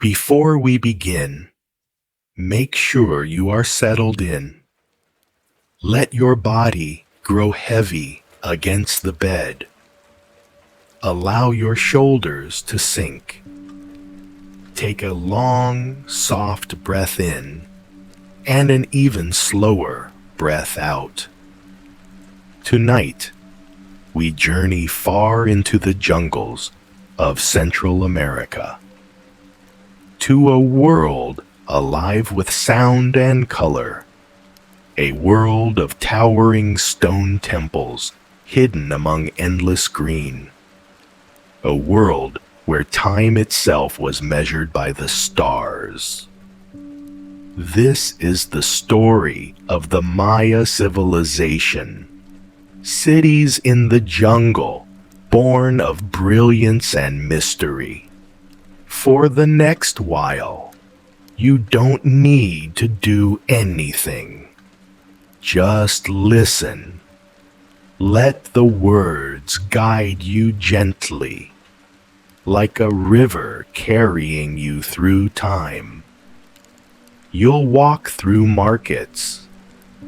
Before we begin, make sure you are settled in. Let your body grow heavy against the bed. Allow your shoulders to sink. Take a long, soft breath in and an even slower breath out. Tonight, we journey far into the jungles of Central America, to a world alive with sound and color, a world of towering stone temples hidden among endless green, a world where time itself was measured by the stars. This is the story of the Maya civilization, cities in the jungle, born of brilliance and mystery. For the next while, you don't need to do anything. Just listen. Let the words guide you gently, like a river carrying you through time. You'll walk through markets,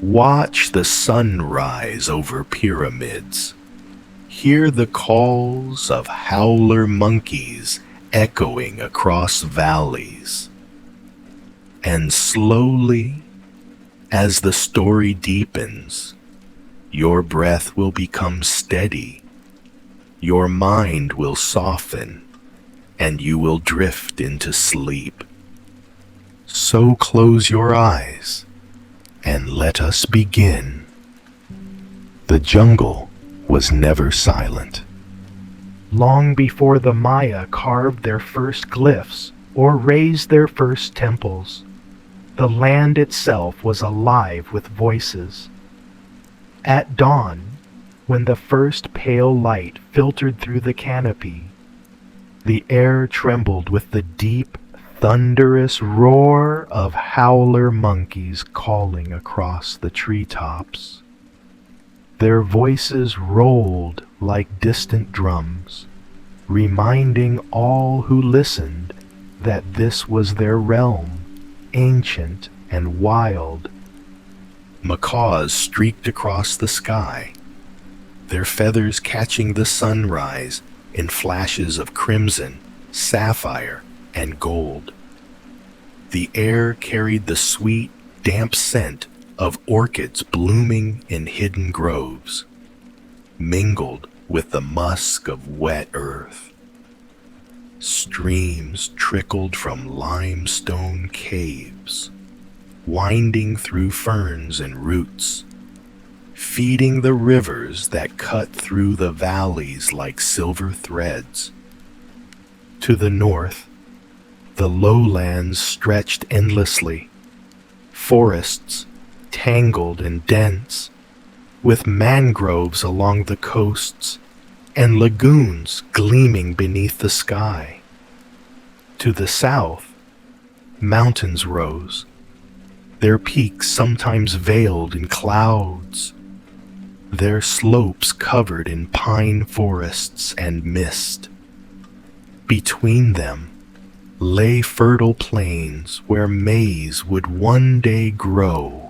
watch the sun rise over pyramids, hear the calls of howler monkeys echoing across valleys. And slowly, as the story deepens, your breath will become steady, your mind will soften, and you will drift into sleep. So close your eyes and let us begin. The jungle was never silent. Long before the Maya carved their first glyphs or raised their first temples, the land itself was alive with voices. At dawn, when the first pale light filtered through the canopy, the air trembled with the deep, thunderous roar of howler monkeys calling across the treetops. Their voices rolled like distant drums, reminding all who listened that this was their realm, ancient and wild. Macaws streaked across the sky, their feathers catching the sunrise in flashes of crimson, sapphire, and gold. The air carried the sweet, damp scent of orchids blooming in hidden groves, mingled with the musk of wet earth. Streams trickled from limestone caves, winding through ferns and roots, feeding the rivers that cut through the valleys like silver threads. To the north, the lowlands stretched endlessly, forests tangled and dense, with mangroves along the coasts and lagoons gleaming beneath the sky. To the south, mountains rose, their peaks sometimes veiled in clouds, their slopes covered in pine forests and mist. Between them lay fertile plains where maize would one day grow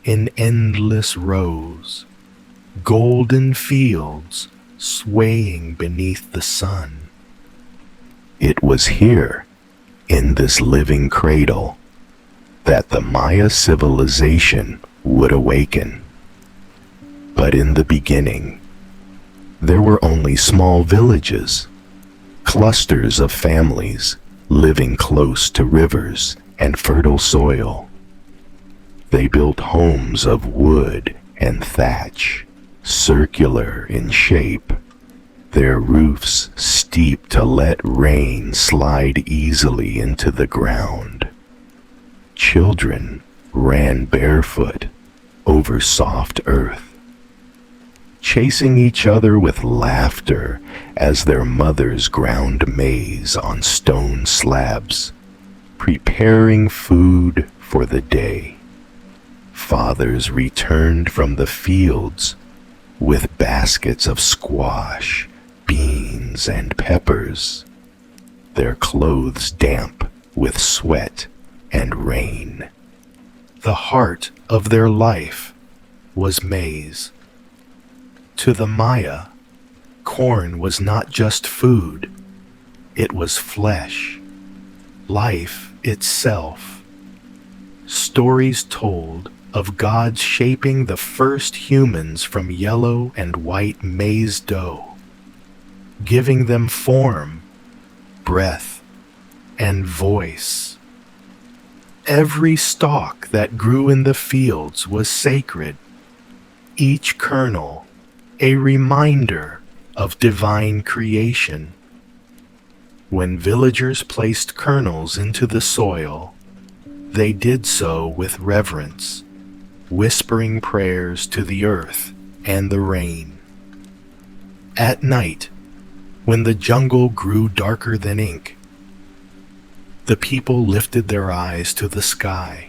in endless rows, golden fields swaying beneath the sun. It was here, in this living cradle, that the Maya civilization would awaken. But in the beginning, there were only small villages, clusters of families living close to rivers and fertile soil. They built homes of wood and thatch, circular in shape, their roofs steep to let rain slide easily into the ground. Children ran barefoot over soft earth, chasing each other with laughter as their mothers ground maize on stone slabs, preparing food for the day. Fathers returned from the fields with baskets of squash, beans, and peppers, their clothes damp with sweat and rain. The heart of their life was maize. To the Maya, corn was not just food, it was flesh, life itself. Stories told of God shaping the first humans from yellow and white maize dough, giving them form, breath, and voice. Every stalk that grew in the fields was sacred, each kernel a reminder of divine creation. When villagers placed kernels into the soil, they did so with reverence, whispering prayers to the earth and the rain. At night, when the jungle grew darker than ink, the people lifted their eyes to the sky.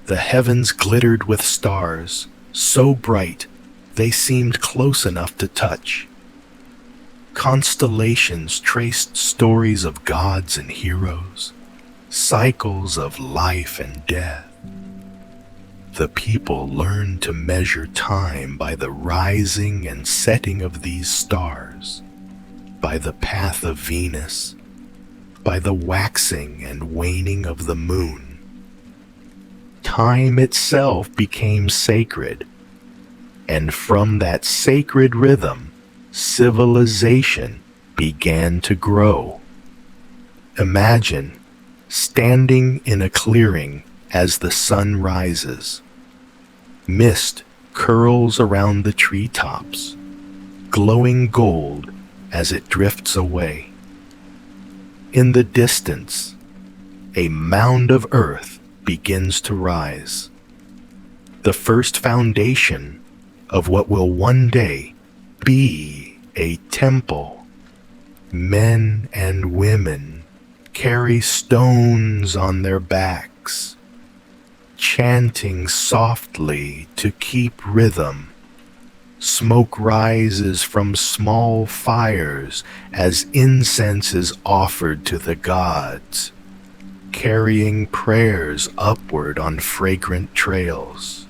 The heavens glittered with stars, so bright they seemed close enough to touch. Constellations traced stories of gods and heroes, cycles of life and death. The people learned to measure time by the rising and setting of these stars, by the path of Venus, by the waxing and waning of the moon. Time itself became sacred, and from that sacred rhythm, civilization began to grow. Imagine standing in a clearing as the sun rises. Mist curls around the treetops, glowing gold as it drifts away. In the distance, a mound of earth begins to rise, the first foundation of what will one day be a temple. Men and women carry stones on their backs, chanting softly to keep rhythm. Smoke rises from small fires as incense is offered to the gods, carrying prayers upward on fragrant trails.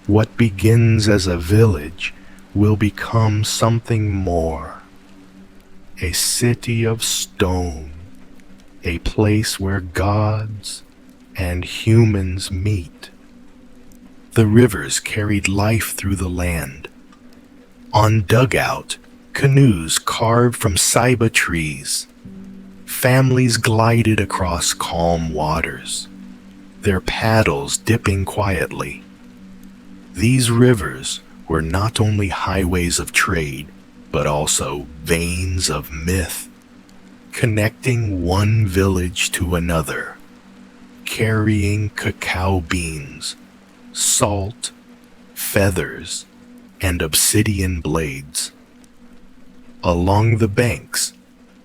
What begins as a village will become something more. A city of stone, a place where gods and humans meet. The rivers carried life through the land. On dugout, canoes carved from ceiba trees. Families glided across calm waters, their paddles dipping quietly. These rivers were not only highways of trade, but also veins of myth, connecting one village to another, carrying cacao beans, salt, feathers, and obsidian blades. Along the banks,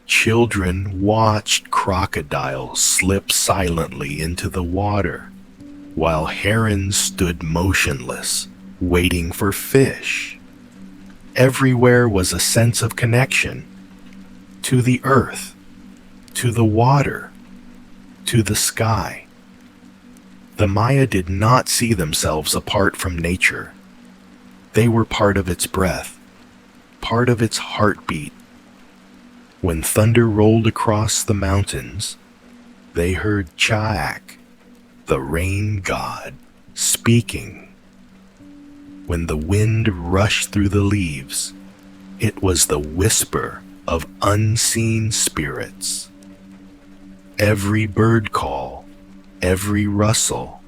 children watched crocodiles slip silently into the water, while herons stood motionless, waiting for fish. Everywhere was a sense of connection to the earth, to the water, to the sky. The Maya did not see themselves apart from nature. They were part of its breath, part of its heartbeat. When thunder rolled across the mountains, they heard Chaak, the rain god, speaking. When the wind rushed through the leaves, it was the whisper of unseen spirits. Every bird call, every rustle,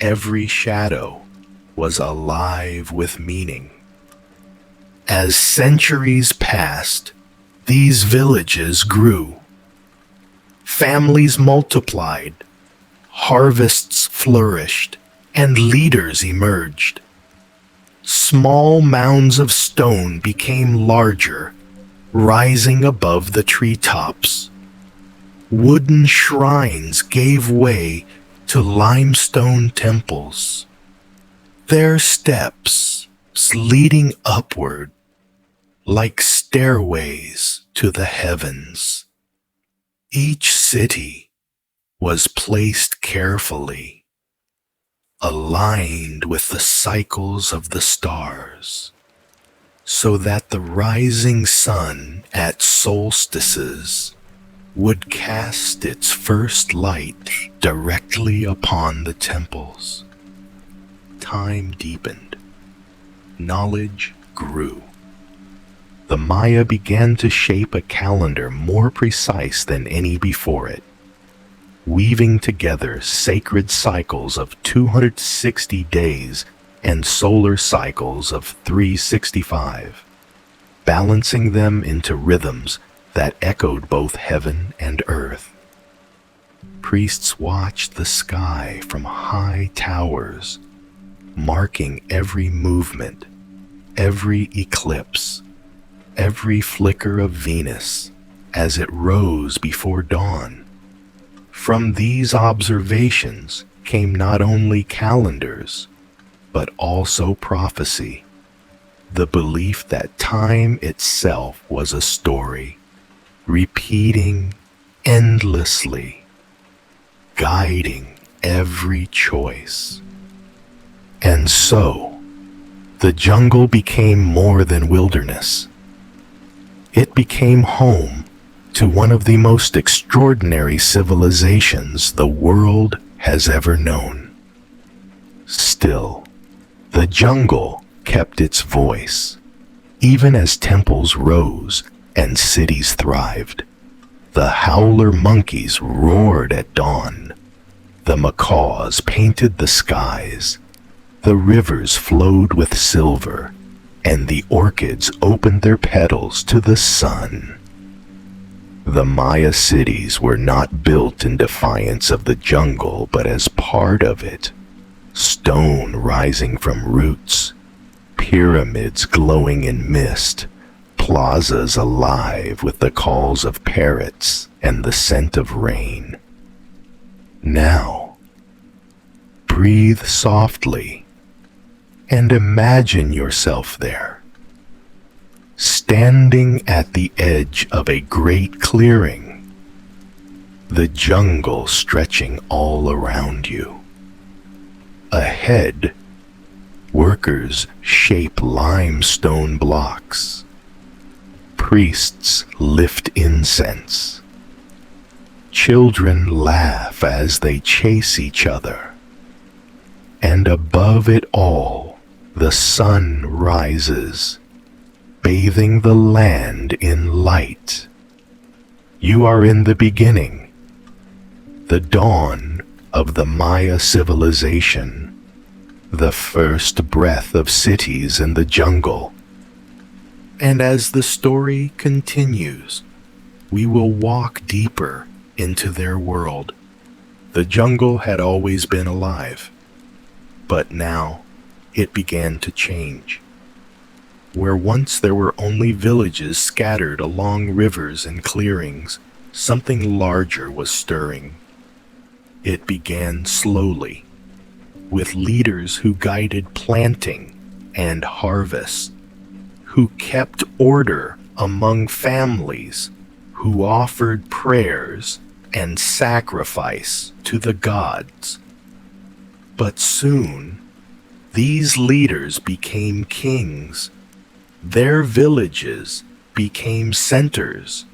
every shadow was alive with meaning. As centuries passed, these villages grew. Families multiplied, harvests flourished, and leaders emerged. Small mounds of stone became larger, rising above the treetops. Wooden shrines gave way to limestone temples, their steps leading upward like stairways to the heavens. Each city was placed carefully, aligned with the cycles of the stars, so that the rising sun at solstices would cast its first light directly upon the temples. Time deepened. Knowledge grew. The Maya began to shape a calendar more precise than any before it, weaving together sacred cycles of 260 days and solar cycles of 365, balancing them into rhythms that echoed both heaven and earth. Priests watched the sky from high towers, marking every movement, every eclipse, every flicker of Venus as it rose before dawn. From these observations came not only calendars, but also prophecy, the belief that time itself was a story, repeating endlessly, guiding every choice. And so, the jungle became more than wilderness. It became home to one of the most extraordinary civilizations the world has ever known. Still, the jungle kept its voice, even as temples rose and cities thrived. The howler monkeys roared at dawn. The macaws painted the skies. The rivers flowed with silver, and the orchids opened their petals to the sun. The Maya cities were not built in defiance of the jungle, but as part of it. Stone rising from roots, pyramids glowing in mist, plazas alive with the calls of parrots and the scent of rain. Now, breathe softly and imagine yourself there, standing at the edge of a great clearing, the jungle stretching all around you. Ahead, workers shape limestone blocks. Priests lift incense. Children laugh as they chase each other. And above it all, the sun rises, bathing the land in light. You are in the beginning, the dawn of the Maya civilization, the first breath of cities in the jungle. And as the story continues, we will walk deeper into their world. The jungle had always been alive, but now it began to change. Where once there were only villages scattered along rivers and clearings, something larger was stirring. It began slowly, with leaders who guided planting and harvest, who kept order among families, who offered prayers and sacrifice to the gods. But soon, these leaders became kings. Their villages became centers,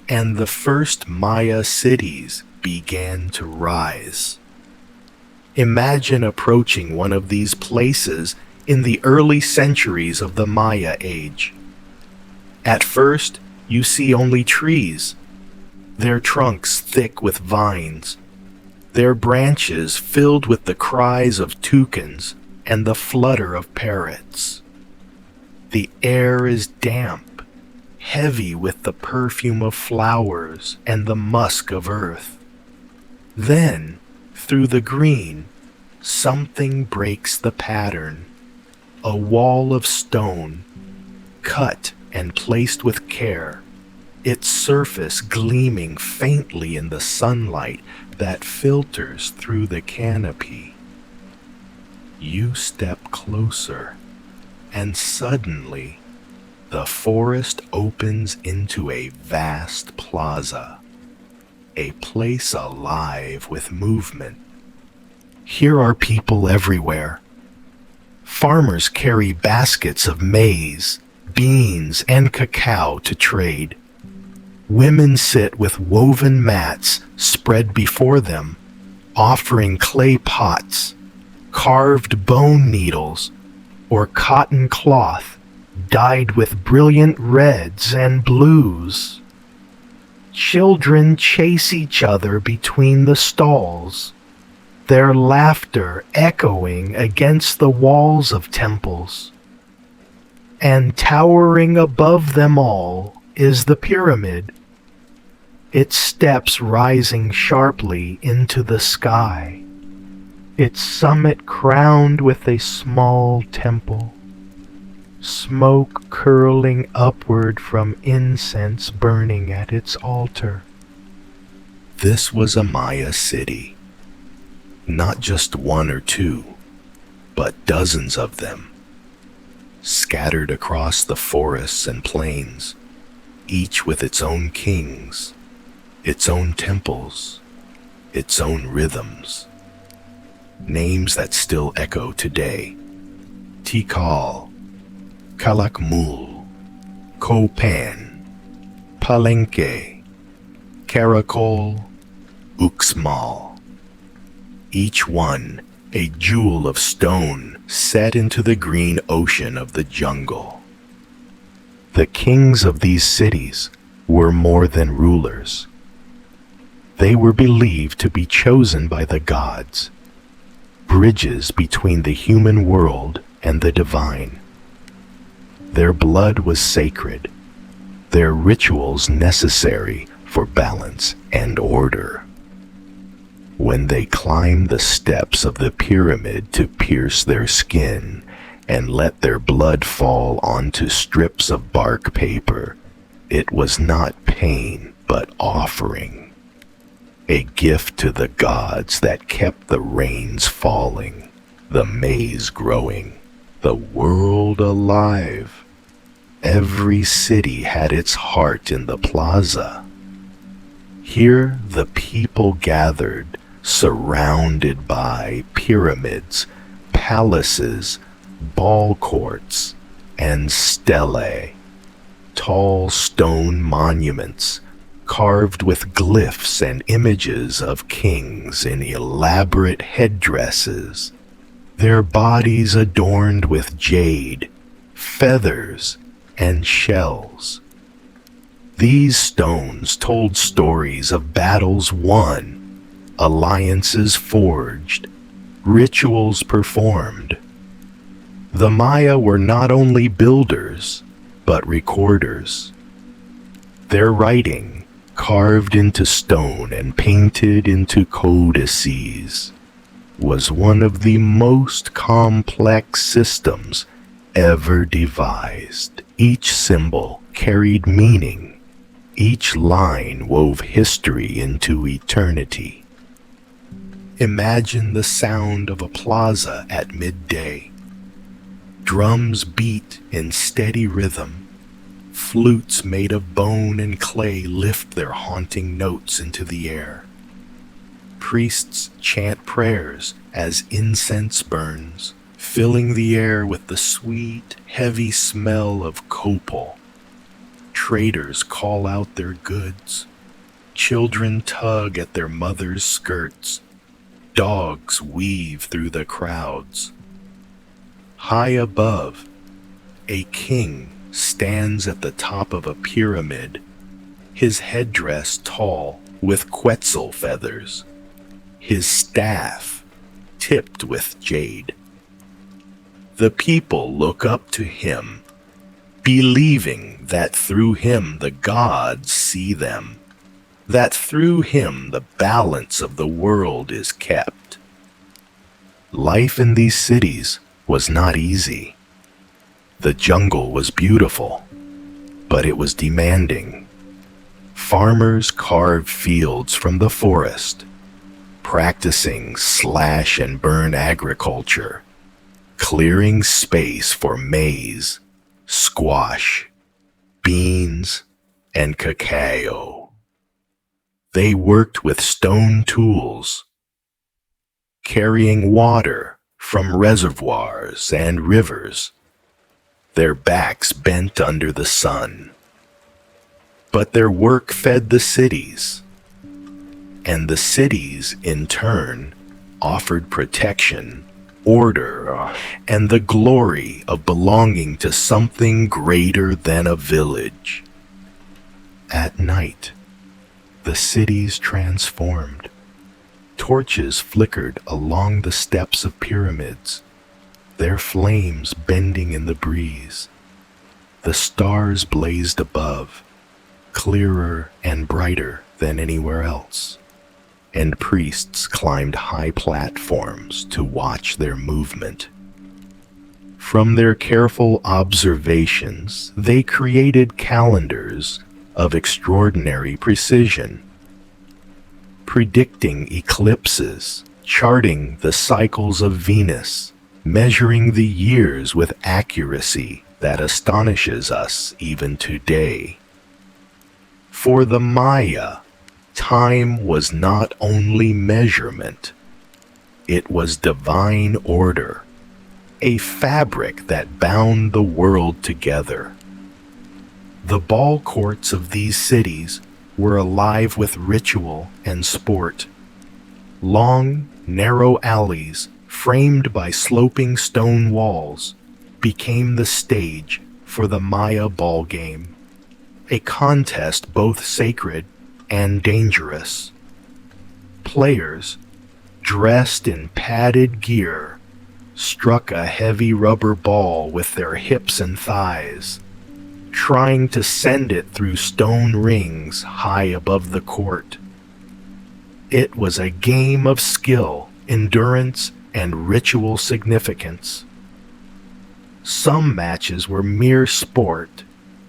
and the first Maya cities began to rise. Imagine approaching one of these places in the early centuries of the Maya age. At first, you see only trees, their trunks thick with vines, their branches filled with the cries of toucans and the flutter of parrots. The air is damp, heavy with the perfume of flowers and the musk of earth. Then, through the green, something breaks the pattern. A wall of stone, cut and placed with care, its surface gleaming faintly in the sunlight that filters through the canopy. You step closer, and suddenly, the forest opens into a vast plaza. a place alive with movement. Here are people everywhere. Farmers carry baskets of maize, beans, and cacao to trade. Women sit with woven mats spread before them, offering clay pots, carved bone needles, or cotton cloth dyed with brilliant reds and blues. Children chase each other between the stalls, their laughter echoing against the walls of temples. And towering above them all is the pyramid, its steps rising sharply into the sky, its summit crowned with a small temple, smoke curling upward from incense burning at its altar. This was a Maya city. Not just one or two, but dozens of them, scattered across the forests and plains, each with its own kings, its own temples, its own rhythms. Names that still echo today: Tikal, Calakmul, Copan, Palenque, Caracol, Uxmal. Each one a jewel of stone set into the green ocean of the jungle. The kings of these cities were more than rulers. They were believed to be chosen by the gods, bridges between the human world and the divine. Their blood was sacred, their rituals necessary for balance and order. When they climbed the steps of the pyramid to pierce their skin and let their blood fall onto strips of bark paper, it was not pain but offering, a gift to the gods that kept the rains falling, the maize growing, the world alive. Every city had its heart in the plaza. Here the people gathered, surrounded by pyramids, palaces, ball courts, and stelae, tall stone monuments carved with glyphs and images of kings in elaborate headdresses, their bodies adorned with jade, feathers, and shells. These stones told stories of battles won, alliances forged, rituals performed. The Maya were not only builders, but recorders. Their writing, carved into stone and painted into codices, was one of the most complex systems ever devised. Each symbol carried meaning. Each line wove history into eternity. Imagine the sound of a plaza at midday. Drums beat in steady rhythm. Flutes made of bone and clay lift their haunting notes into the air. Priests chant prayers as incense burns, filling the air with the sweet, heavy smell of copal. Traders call out their goods. Children tug at their mothers' skirts. Dogs weave through the crowds. High above, a king stands at the top of a pyramid, his headdress tall with quetzal feathers, his staff tipped with jade. The people look up to him, believing that through him the gods see them, that through him the balance of the world is kept. Life in these cities was not easy. The jungle was beautiful, but it was demanding. Farmers carved fields from the forest, practicing slash and burn agriculture, clearing space for maize, squash, beans, and cacao. They worked with stone tools, carrying water from reservoirs and rivers, their backs bent under the sun. But their work fed the cities, and the cities, in turn, offered protection, order, and the glory of belonging to something greater than a village. At night, the cities transformed. Torches flickered along the steps of pyramids, their flames bending in the breeze. The stars blazed above, clearer and brighter than anywhere else, and priests climbed high platforms to watch their movement. From their careful observations, they created calendars of extraordinary precision, predicting eclipses, charting the cycles of Venus, measuring the years with accuracy that astonishes us even today. For the Maya, time was not only measurement, it was divine order, a fabric that bound the world together. The ball courts of these cities were alive with ritual and sport. Long, narrow alleys, framed by sloping stone walls, became the stage for the Maya ball game, a contest both sacred and dangerous. Players, dressed in padded gear, struck a heavy rubber ball with their hips and thighs, trying to send it through stone rings high above the court. It was a game of skill, endurance, and ritual significance. Some matches were mere sport,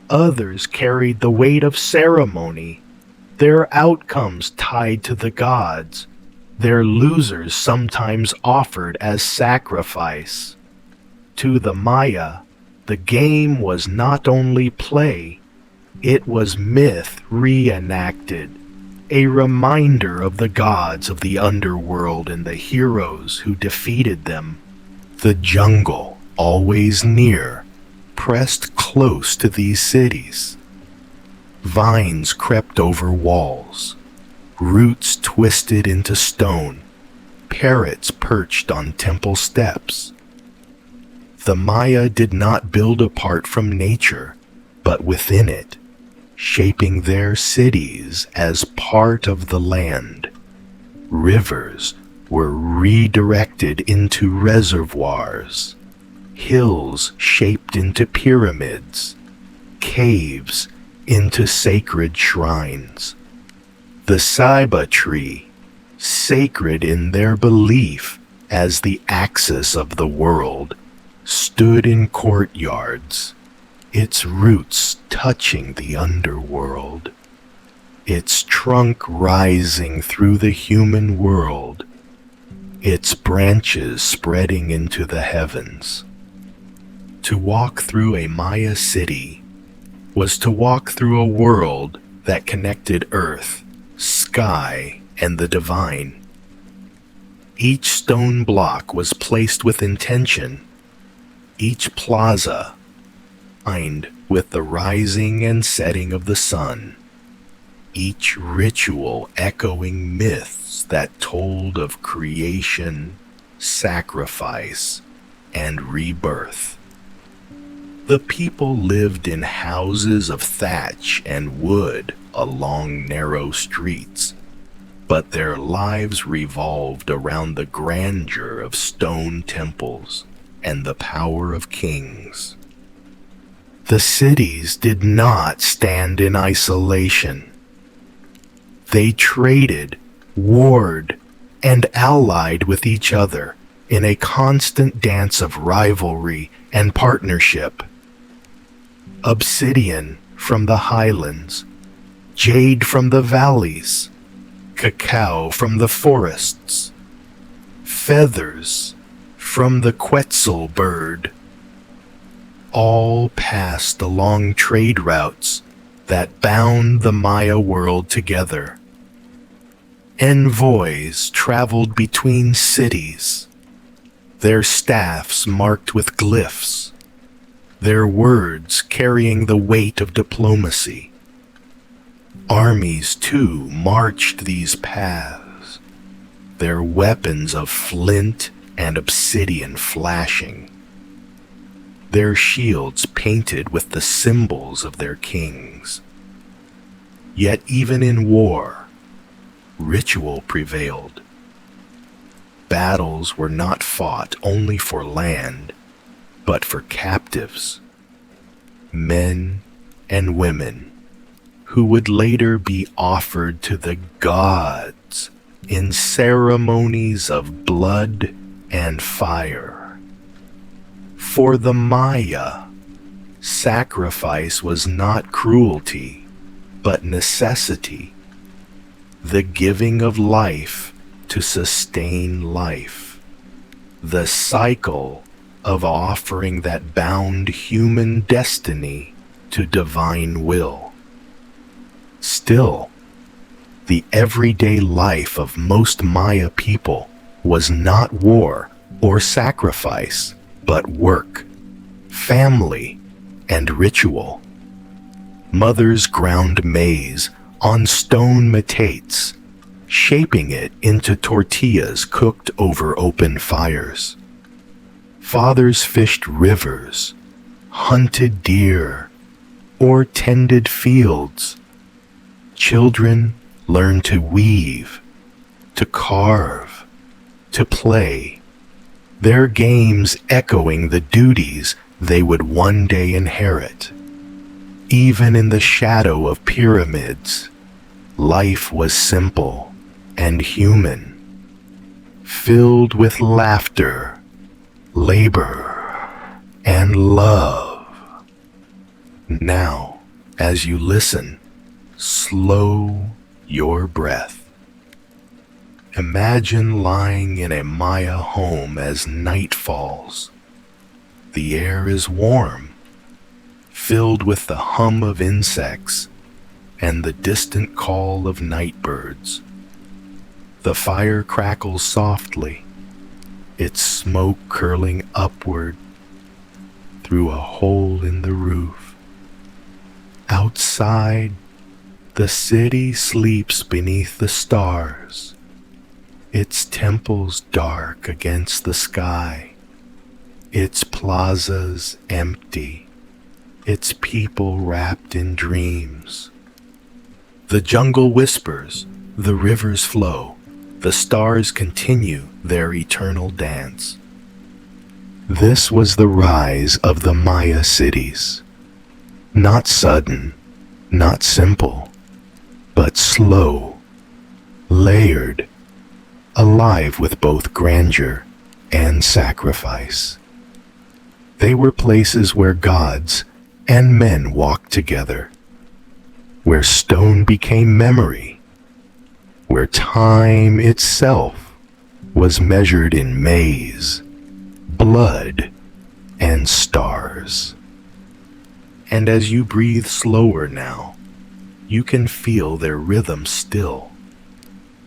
others carried the weight of ceremony, their outcomes tied to the gods, their losers sometimes offered as sacrifice. To the Maya, the game was not only play, it was myth reenacted, a reminder of the gods of the underworld and the heroes who defeated them. The jungle, always near, pressed close to these cities. Vines crept over walls, roots twisted into stone, parrots perched on temple steps. The Maya did not build apart from nature, but within it, shaping their cities as part of the land. Rivers were redirected into reservoirs, hills shaped into pyramids, caves into sacred shrines. The Saiba tree, sacred in their belief as the axis of the world, stood in courtyards, its roots touching the underworld, its trunk rising through the human world, its branches spreading into the heavens. To walk through a Maya city was to walk through a world that connected earth, sky, and the divine. Each stone block was placed with intention, each plaza aligned with the rising and setting of the sun, each ritual echoing myths that told of creation, sacrifice, and rebirth. The people lived in houses of thatch and wood along narrow streets, but their lives revolved around the grandeur of stone temples and the power of kings. The cities did not stand in isolation. They traded, warred, and allied with each other in a constant dance of rivalry and partnership. Obsidian from the highlands, jade from the valleys, cacao from the forests, feathers from the quetzal bird, all passed along trade routes that bound the Maya world together. Envoys traveled between cities, their staffs marked with glyphs, their words carrying the weight of diplomacy. Armies, too, marched these paths, their weapons of flint and obsidian flashing, their shields painted with the symbols of their kings. Yet even in war, ritual prevailed. Battles were not fought only for land, but for captives, men and women, who would later be offered to the gods in ceremonies of blood and fire. For the Maya, sacrifice was not cruelty, but necessity, the giving of life to sustain life, the cycle of offering that bound human destiny to divine will. Still, the everyday life of most Maya people was not war or sacrifice, but work, family, and ritual. Mothers ground maize on stone metates, shaping it into tortillas cooked over open fires. Fathers fished rivers, hunted deer, or tended fields. Children learned to weave, to carve, to play, their games echoing the duties they would one day inherit. Even in the shadow of pyramids, life was simple and human, filled with laughter, labor, and love. Now, as you listen, slow your breath. Imagine lying in a Maya home as night falls. The air is warm, filled with the hum of insects and the distant call of night birds. The fire crackles softly, its smoke curling upward through a hole in the roof. Outside, the city sleeps beneath the stars, its temples dark against the sky, its plazas empty, its people wrapped in dreams. The jungle whispers, the rivers flow, the stars continue their eternal dance. This was the rise of the Maya cities. Not sudden, not simple, but slow, layered, alive with both grandeur and sacrifice. They were places where gods and men walked together, where stone became memory, where time itself was measured in maize, blood, and stars. And as you breathe slower now, you can feel their rhythm still,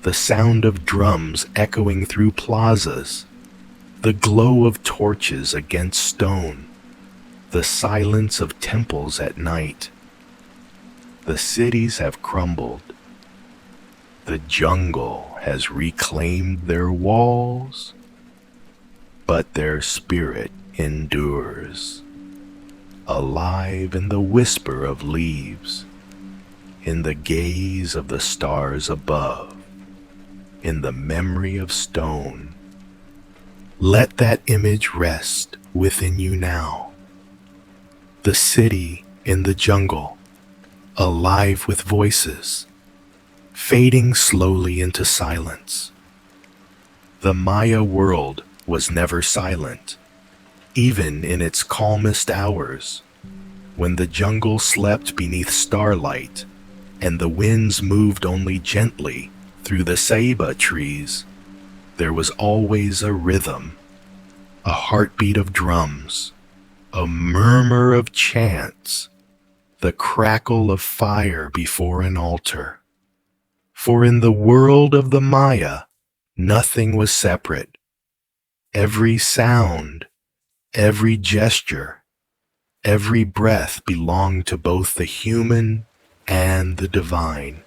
the sound of drums echoing through plazas, the glow of torches against stone, the silence of temples at night. The cities have crumbled. The jungle has reclaimed their walls, but their spirit endures, alive in the whisper of leaves, in the gaze of the stars above, in the memory of stone. Let that image rest within you now. The city in the jungle, alive with voices, fading slowly into silence. The Maya world was never silent, even in its calmest hours, when the jungle slept beneath starlight and the winds moved only gently through the ceiba trees. There was always a rhythm, a heartbeat of drums, a murmur of chants, the crackle of fire before an altar. For in the world of the Maya, nothing was separate. Every sound, every gesture, every breath belonged to both the human and the divine.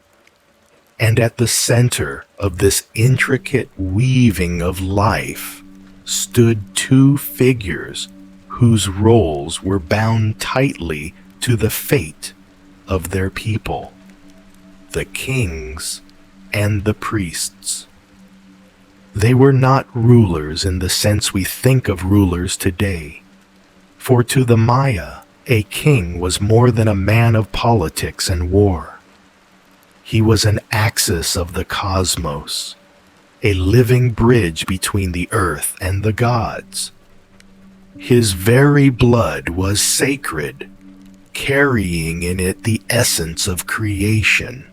And at the center of this intricate weaving of life stood two figures whose roles were bound tightly to the fate of their people, the kings and the priests. They were not rulers in the sense we think of rulers today, for to the Maya, a king was more than a man of politics and war. He was an axis of the cosmos, a living bridge between the earth and the gods. His very blood was sacred, carrying in it the essence of creation,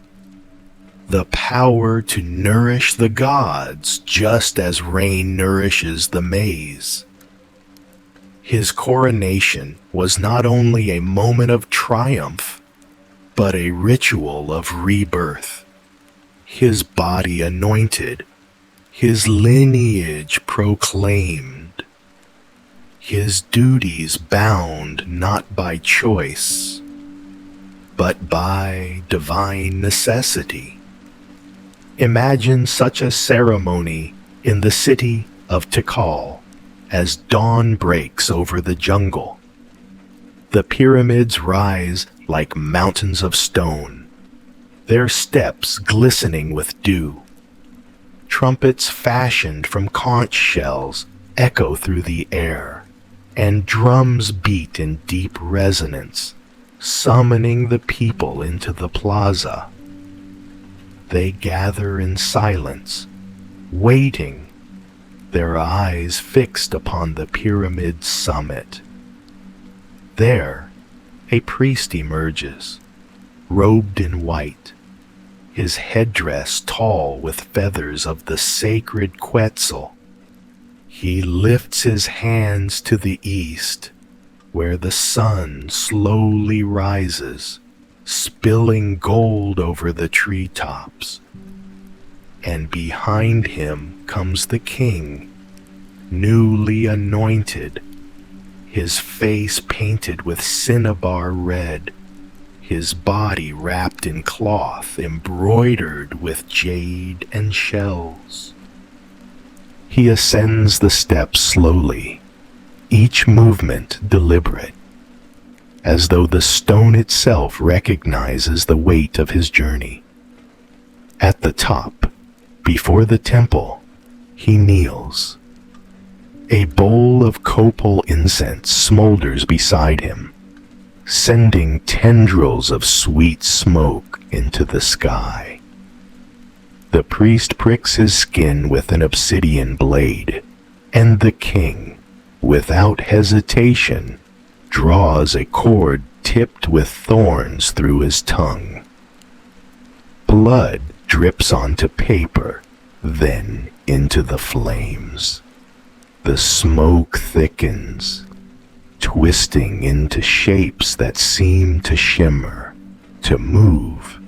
the power to nourish the gods just as rain nourishes the maize. His coronation was not only a moment of triumph, but a ritual of rebirth. His body anointed, his lineage proclaimed, his duties bound not by choice, but by divine necessity. Imagine such a ceremony in the city of Tikal as dawn breaks over the jungle. The pyramids rise like mountains of stone, their steps glistening with dew. Trumpets fashioned from conch shells echo through the air, and drums beat in deep resonance, summoning the people into the plaza. They gather in silence, waiting, their eyes fixed upon the pyramid's summit. There, a priest emerges, robed in white, his headdress tall with feathers of the sacred Quetzal. He lifts his hands to the east, where the sun slowly rises, spilling gold over the treetops. And behind him comes the king, newly anointed, his face painted with cinnabar red, his body wrapped in cloth embroidered with jade and shells. He ascends the steps slowly, each movement deliberate, as though the stone itself recognizes the weight of his journey. At the top, before the temple, he kneels. A bowl of copal incense smolders beside him, sending tendrils of sweet smoke into the sky. The priest pricks his skin with an obsidian blade, and the king, without hesitation, draws a cord tipped with thorns through his tongue. Blood drips onto paper, then into the flames. The smoke thickens, twisting into shapes that seem to shimmer, to move,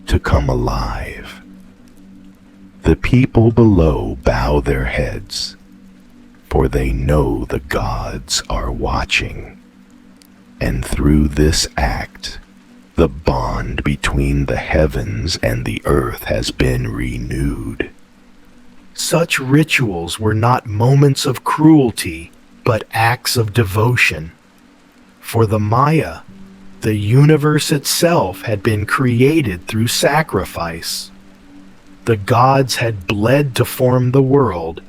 to come alive. The people below bow their heads, for they know the gods are watching. And through this act, the bond between the heavens and the earth has been renewed. Such rituals were not moments of cruelty, but acts of devotion. For the Maya, the universe itself had been created through sacrifice. The gods had bled to form the world,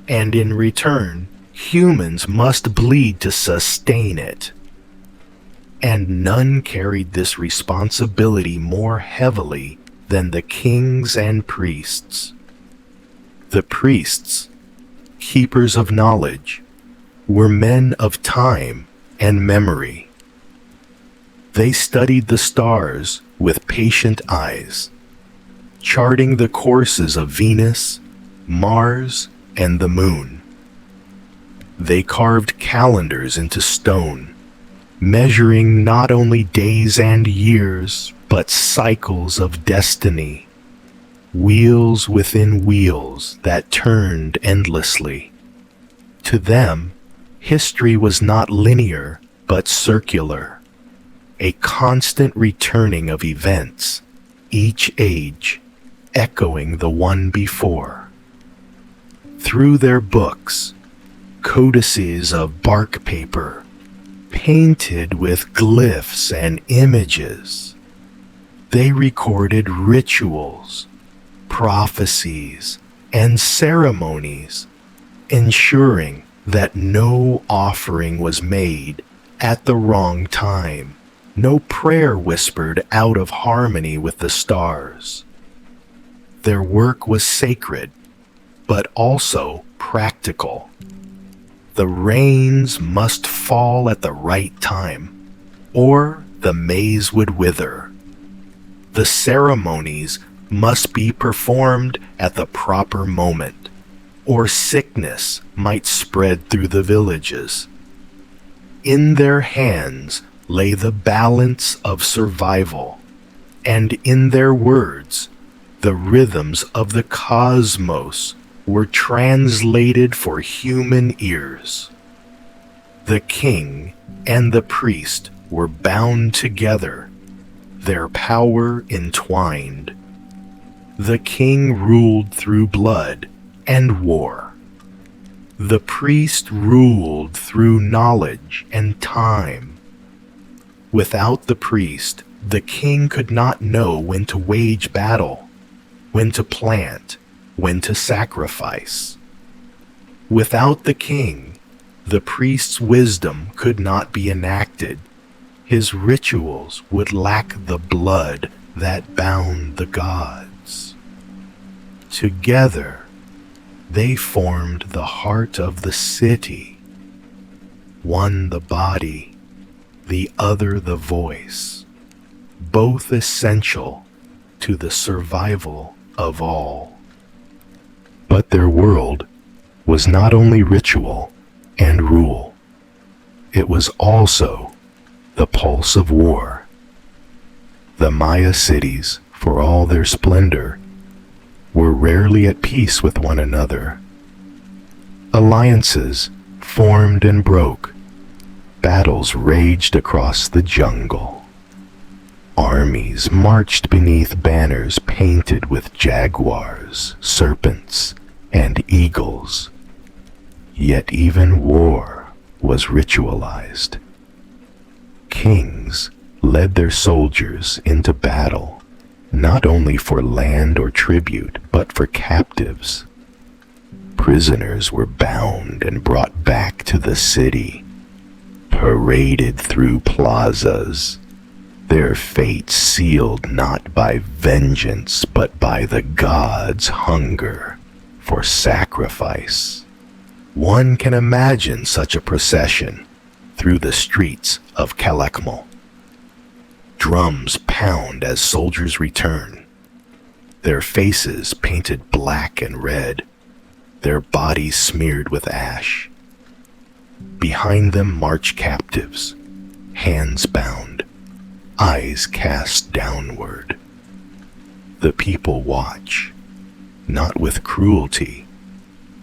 and in return, humans must bleed to sustain it. And none carried this responsibility more heavily than the kings and priests. The priests, keepers of knowledge, were men of time and memory. They studied the stars with patient eyes, charting the courses of Venus, Mars, and the moon. They carved calendars into stone, measuring not only days and years, but cycles of destiny. wheels within wheels that turned endlessly. To them, history was not linear but circular, a constant returning of events, each age echoing the one before. Through their books, codices of bark paper, painted with glyphs and images, they recorded rituals, prophecies, and ceremonies, ensuring that no offering was made at the wrong time, no prayer whispered out of harmony with the stars. Their work was sacred, but also practical. The rains must fall at the right time, or the maize would wither. The ceremonies must be performed at the proper moment, or sickness might spread through the villages. In their hands lay the balance of survival, and in their words, the rhythms of the cosmos were translated for human ears. The king and the priest were bound together, their power entwined. The king ruled through blood and war. The priest ruled through knowledge and time. Without the priest, the king could not know when to wage battle, when to plant, when to sacrifice. Without the king, the priest's wisdom could not be enacted. His rituals would lack the blood that bound the gods. Together, they formed the heart of the city, one the body, the other the voice, both essential to the survival of all. But their world was not only ritual and rule, it was also the pulse of war. The Maya cities, for all their splendor, were rarely at peace with one another. Alliances formed and broke. Battles raged across the jungle. Armies marched beneath banners painted with jaguars, serpents, and eagles. Yet even war was ritualized. Kings led their soldiers into battle, not only for land or tribute, but for captives. Prisoners were bound and brought back to the city, paraded through plazas, their fate sealed not by vengeance, but by the gods' hunger for sacrifice. One can imagine such a procession through the streets of Calakmul. Drums pound as soldiers return, their faces painted black and red, their bodies smeared with ash. Behind them march captives, hands bound, eyes cast downward. The people watch, not with cruelty,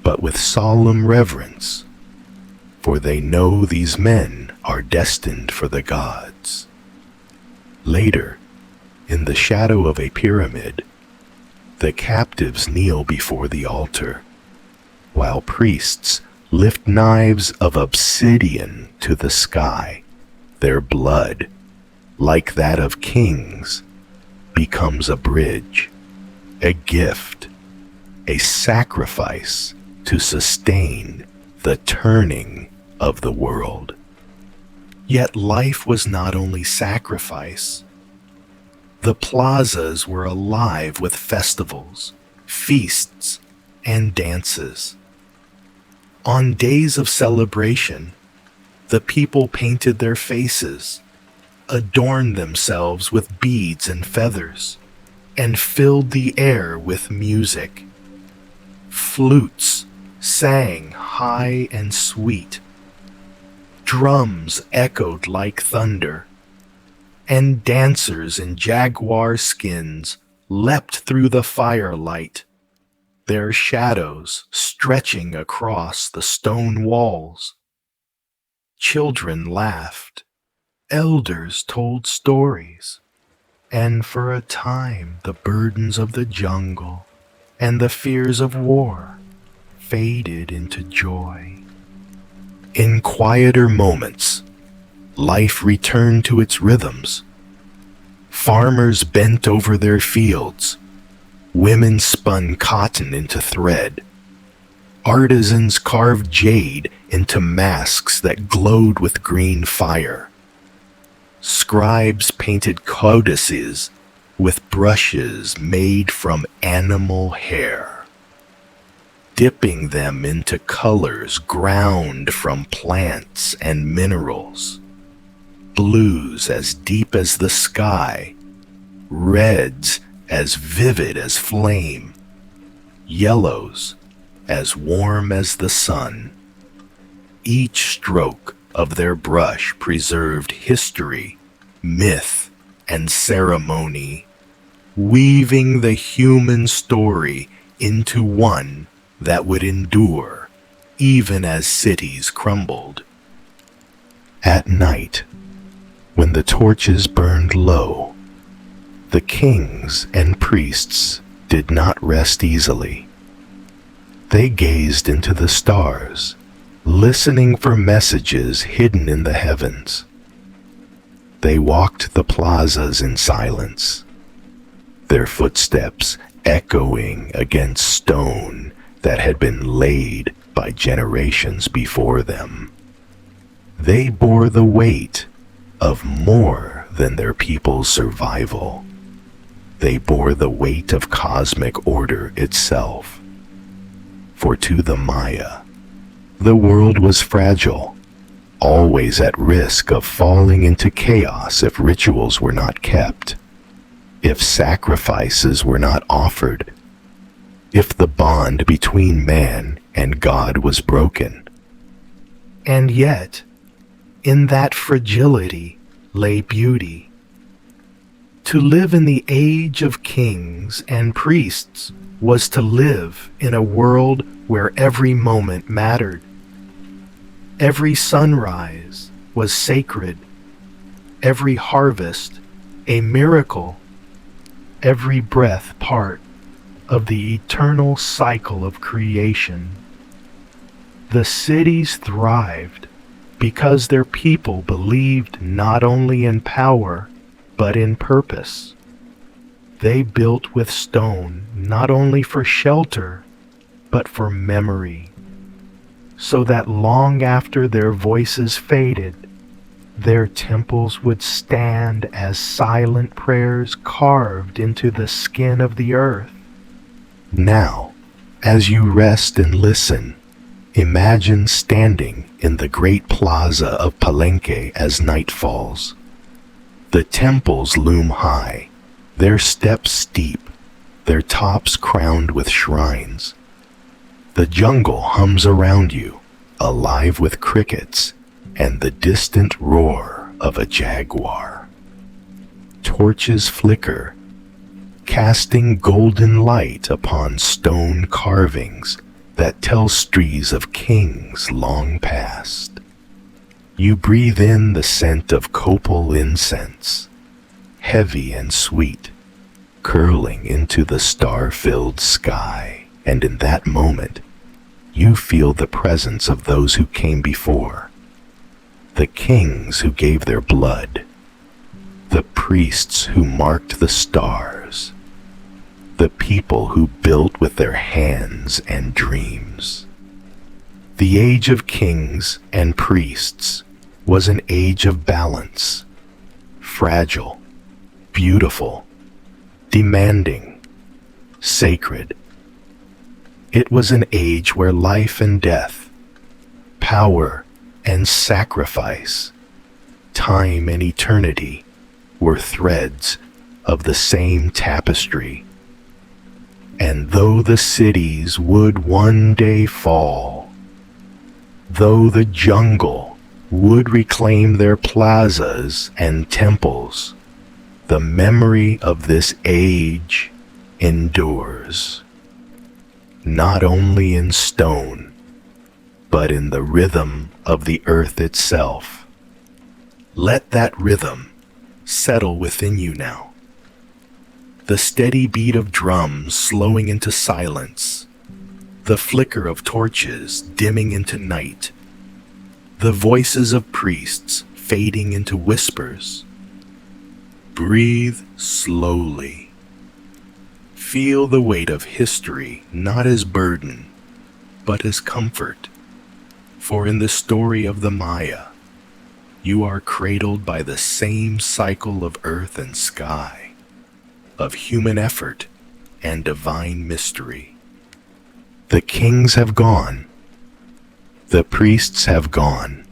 but with solemn reverence, for they know these men are destined for the gods. Later, in the shadow of a pyramid, the captives kneel before the altar, while priests lift knives of obsidian to the sky. Their blood, like that of kings, becomes a bridge, a gift, a sacrifice to sustain the turning of the world. Yet life was not only sacrifice. The plazas were alive with festivals, feasts, and dances. On days of celebration, the people painted their faces, adorned themselves with beads and feathers, and filled the air with music. Flutes sang high and sweet. Drums echoed like thunder, and dancers in jaguar skins leapt through the firelight, their shadows stretching across the stone walls. Children laughed, elders told stories, and for a time the burdens of the jungle and the fears of war faded into joy. In quieter moments, life returned to its rhythms. Farmers bent over their fields. Women spun cotton into thread. Artisans carved jade into masks that glowed with green fire. Scribes painted codices with brushes made from animal hair, dipping them into colors ground from plants and minerals. Blues as deep as the sky, reds as vivid as flame, yellows as warm as the sun. Each stroke of their brush preserved history, myth, and ceremony, weaving the human story into one that would endure even as cities crumbled. At night, when the torches burned low, the kings and priests did not rest easily. They gazed into the stars, listening for messages hidden in the heavens. They walked the plazas in silence, their footsteps echoing against stone that had been laid by generations before them. They bore the weight of more than their people's survival. They bore the weight of cosmic order itself. For to the Maya, the world was fragile, always at risk of falling into chaos if rituals were not kept, if sacrifices were not offered, if the bond between man and God was broken. And yet, in that fragility lay beauty. To live in the age of kings and priests was to live in a world where every moment mattered. Every sunrise was sacred, every harvest a miracle, every breath part of the eternal cycle of creation. The cities thrived because their people believed not only in power, but in purpose. They built with stone not only for shelter, but for memory, so that long after their voices faded, their temples would stand as silent prayers carved into the skin of the earth. Now, as you rest and listen, imagine standing in the great plaza of Palenque as night falls. The temples loom high, their steps steep, their tops crowned with shrines. The jungle hums around you, alive with crickets and the distant roar of a jaguar. Torches flicker, casting golden light upon stone carvings that tell stories of kings long past. You breathe in the scent of copal incense, heavy and sweet, curling into the star-filled sky, and in that moment, you feel the presence of those who came before, the kings who gave their blood, the priests who marked the stars, the people who built with their hands and dreams. The age of kings and priests was an age of balance, fragile, beautiful, demanding, sacred. It was an age where life and death, power and sacrifice, time and eternity were threads of the same tapestry. And though the cities would one day fall, though the jungle would reclaim their plazas and temples, the memory of this age endures, not only in stone, but in the rhythm of the earth itself. Let that rhythm settle within you now. The steady beat of drums slowing into silence, the flicker of torches dimming into night, the voices of priests fading into whispers. Breathe slowly. Feel the weight of history not as burden, but as comfort. For in the story of the Maya, you are cradled by the same cycle of earth and sky, of human effort and divine mystery. The kings have gone, the priests have gone,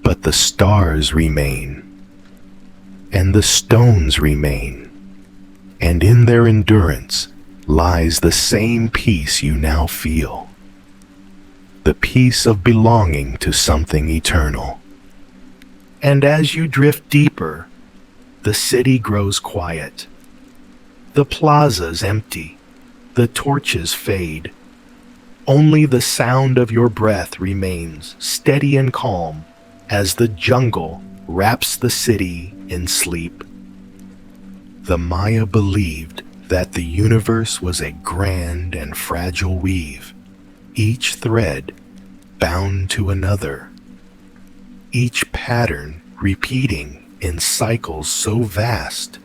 but the stars remain, and the stones remain, and in their endurance lies the same peace you now feel, the peace of belonging to something eternal. And as you drift deeper, the city grows quiet. The plazas empty, the torches fade. Only the sound of your breath remains steady and calm as the jungle wraps the city in sleep. The Maya believed that the universe was a grand and fragile weave, each thread bound to another, each pattern repeating in cycles so vast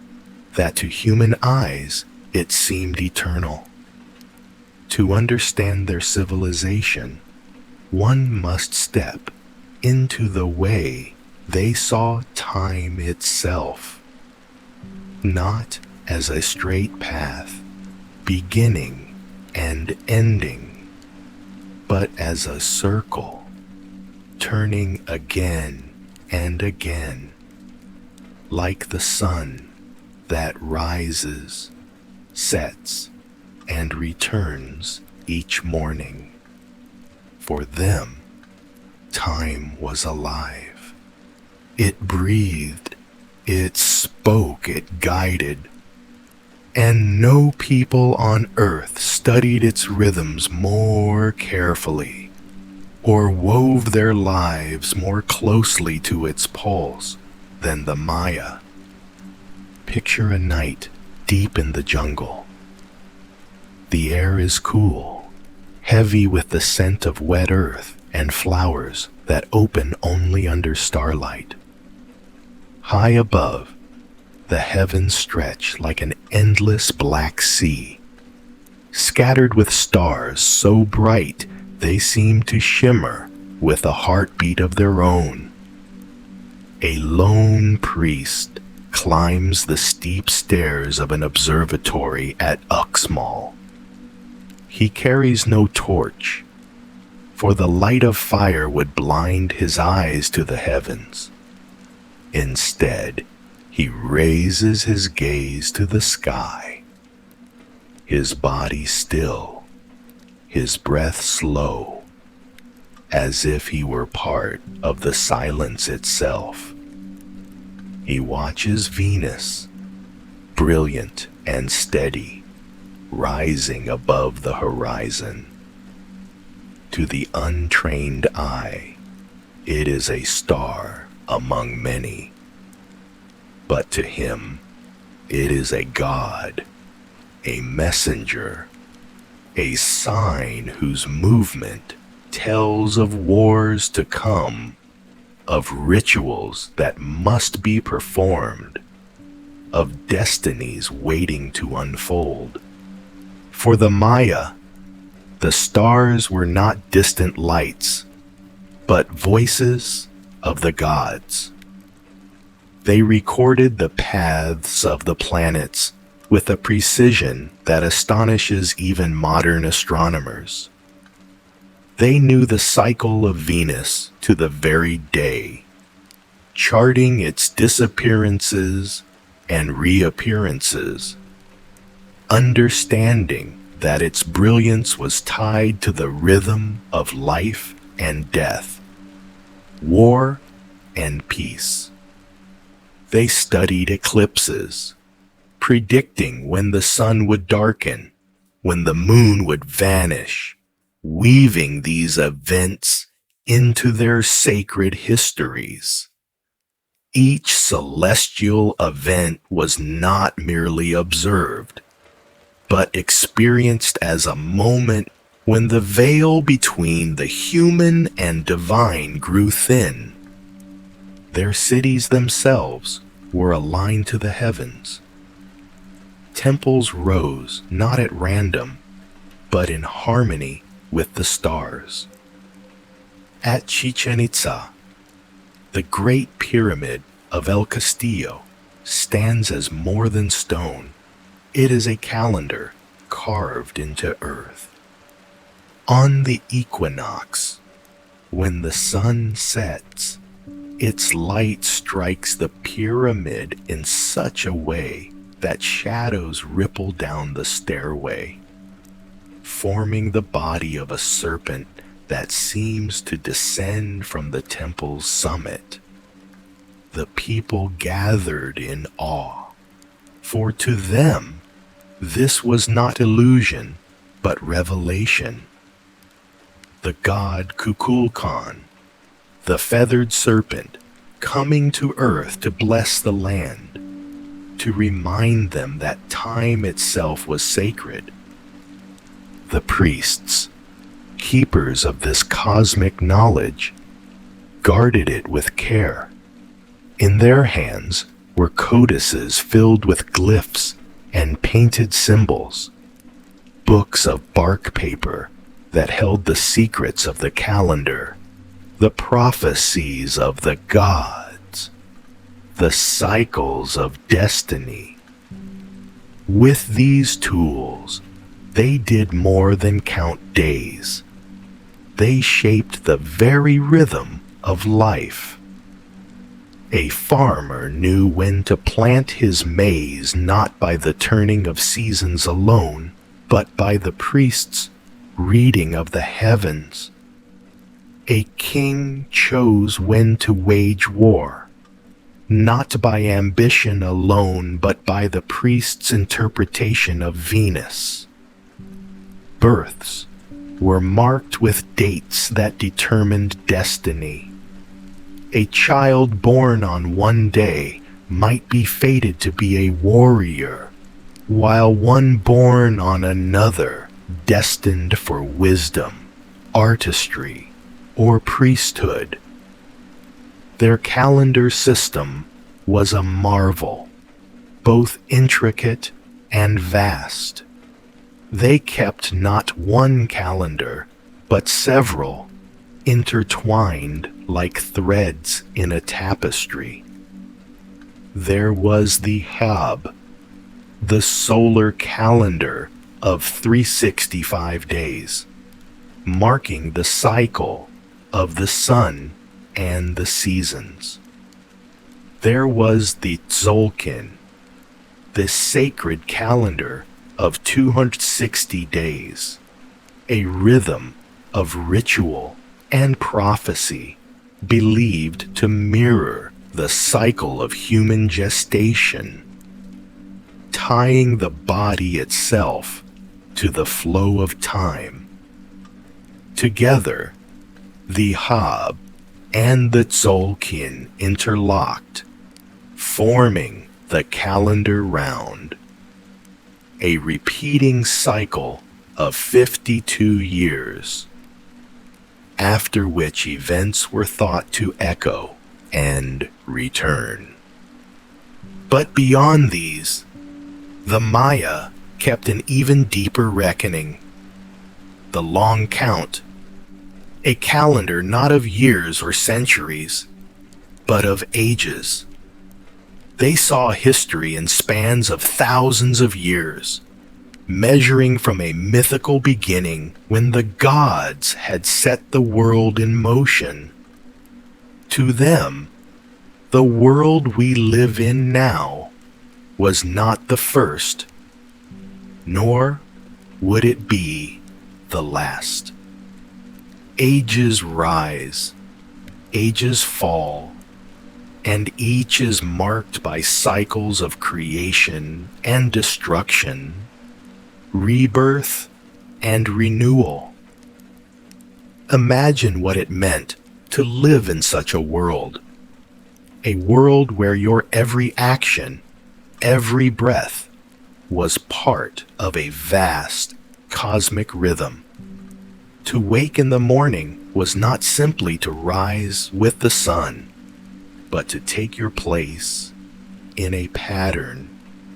that to human eyes it seemed eternal. To understand their civilization, one must step into the way they saw time itself, not as a straight path, beginning and ending, but as a circle, turning again and again, like the sun that rises, sets, and returns each morning. For them, time was alive. It breathed, it spoke, it guided, and no people on earth studied its rhythms more carefully or wove their lives more closely to its pulse than the Maya. Picture a night deep in the jungle. The air is cool, heavy with the scent of wet earth and flowers that open only under starlight. High above, the heavens stretch like an endless black sea, scattered with stars so bright they seem to shimmer with a heartbeat of their own. A lone priest climbs the steep stairs of an observatory at Uxmal. He carries no torch, for the light of fire would blind his eyes to the heavens. Instead, he raises his gaze to the sky, his body still, his breath slow, as if he were part of the silence itself. He watches Venus, brilliant and steady, rising above the horizon. To the untrained eye, it is a star among many. But to him, it is a god, a messenger, a sign whose movement tells of wars to come, of rituals that must be performed, of destinies waiting to unfold. For the Maya, the stars were not distant lights, but voices of the gods. They recorded the paths of the planets with a precision that astonishes even modern astronomers. They knew the cycle of Venus to the very day, charting its disappearances and reappearances, understanding that its brilliance was tied to the rhythm of life and death, war and peace. They studied eclipses, predicting when the sun would darken, when the moon would vanish, weaving these events into their sacred histories. Each celestial event was not merely observed, but experienced as a moment when the veil between the human and divine grew thin. Their cities themselves were aligned to the heavens. Temples rose not at random, but in harmony with the stars. At Chichen Itza, the Great Pyramid of El Castillo stands as more than stone. It is a calendar carved into earth. On the equinox, when the sun sets, its light strikes the pyramid in such a way that shadows ripple down the stairway, forming the body of a serpent that seems to descend from the temple's summit. The people gathered in awe, for to them this was not illusion, but revelation. The god Kukulkan, the feathered serpent, coming to earth to bless the land, to remind them that time itself was sacred. The priests, keepers of this cosmic knowledge, guarded it with care. In their hands were codices filled with glyphs and painted symbols, books of bark paper that held the secrets of the calendar, the prophecies of the gods, the cycles of destiny. With these tools, they did more than count days. They shaped the very rhythm of life. A farmer knew when to plant his maize not by the turning of seasons alone, but by the priest's reading of the heavens. A king chose when to wage war, not by ambition alone, but by the priest's interpretation of Venus. Births were marked with dates that determined destiny. A child born on one day might be fated to be a warrior, while one born on another destined for wisdom, artistry, or priesthood. Their calendar system was a marvel, both intricate and vast. They kept not one calendar, but several, intertwined like threads in a tapestry. There was the Hab, the solar calendar of 365 days, marking the cycle of the sun and the seasons. There was the Tzolkin, the sacred calendar of 260 days, a rhythm of ritual and prophecy believed to mirror the cycle of human gestation, tying the body itself to the flow of time. Together, the Hab and the Tzolkin interlocked, forming the calendar round, a repeating cycle of 52 years, after which events were thought to echo and return. But beyond these, the Maya kept an even deeper reckoning. The long count, a calendar not of years or centuries, but of ages. They saw history in spans of thousands of years, measuring from a mythical beginning when the gods had set the world in motion. To them, the world we live in now was not the first, nor would it be the last. Ages rise, ages fall, and each is marked by cycles of creation and destruction, rebirth and renewal. Imagine what it meant to live in such a world where your every action, every breath, was part of a vast cosmic rhythm. To wake in the morning was not simply to rise with the sun, but to take your place in a pattern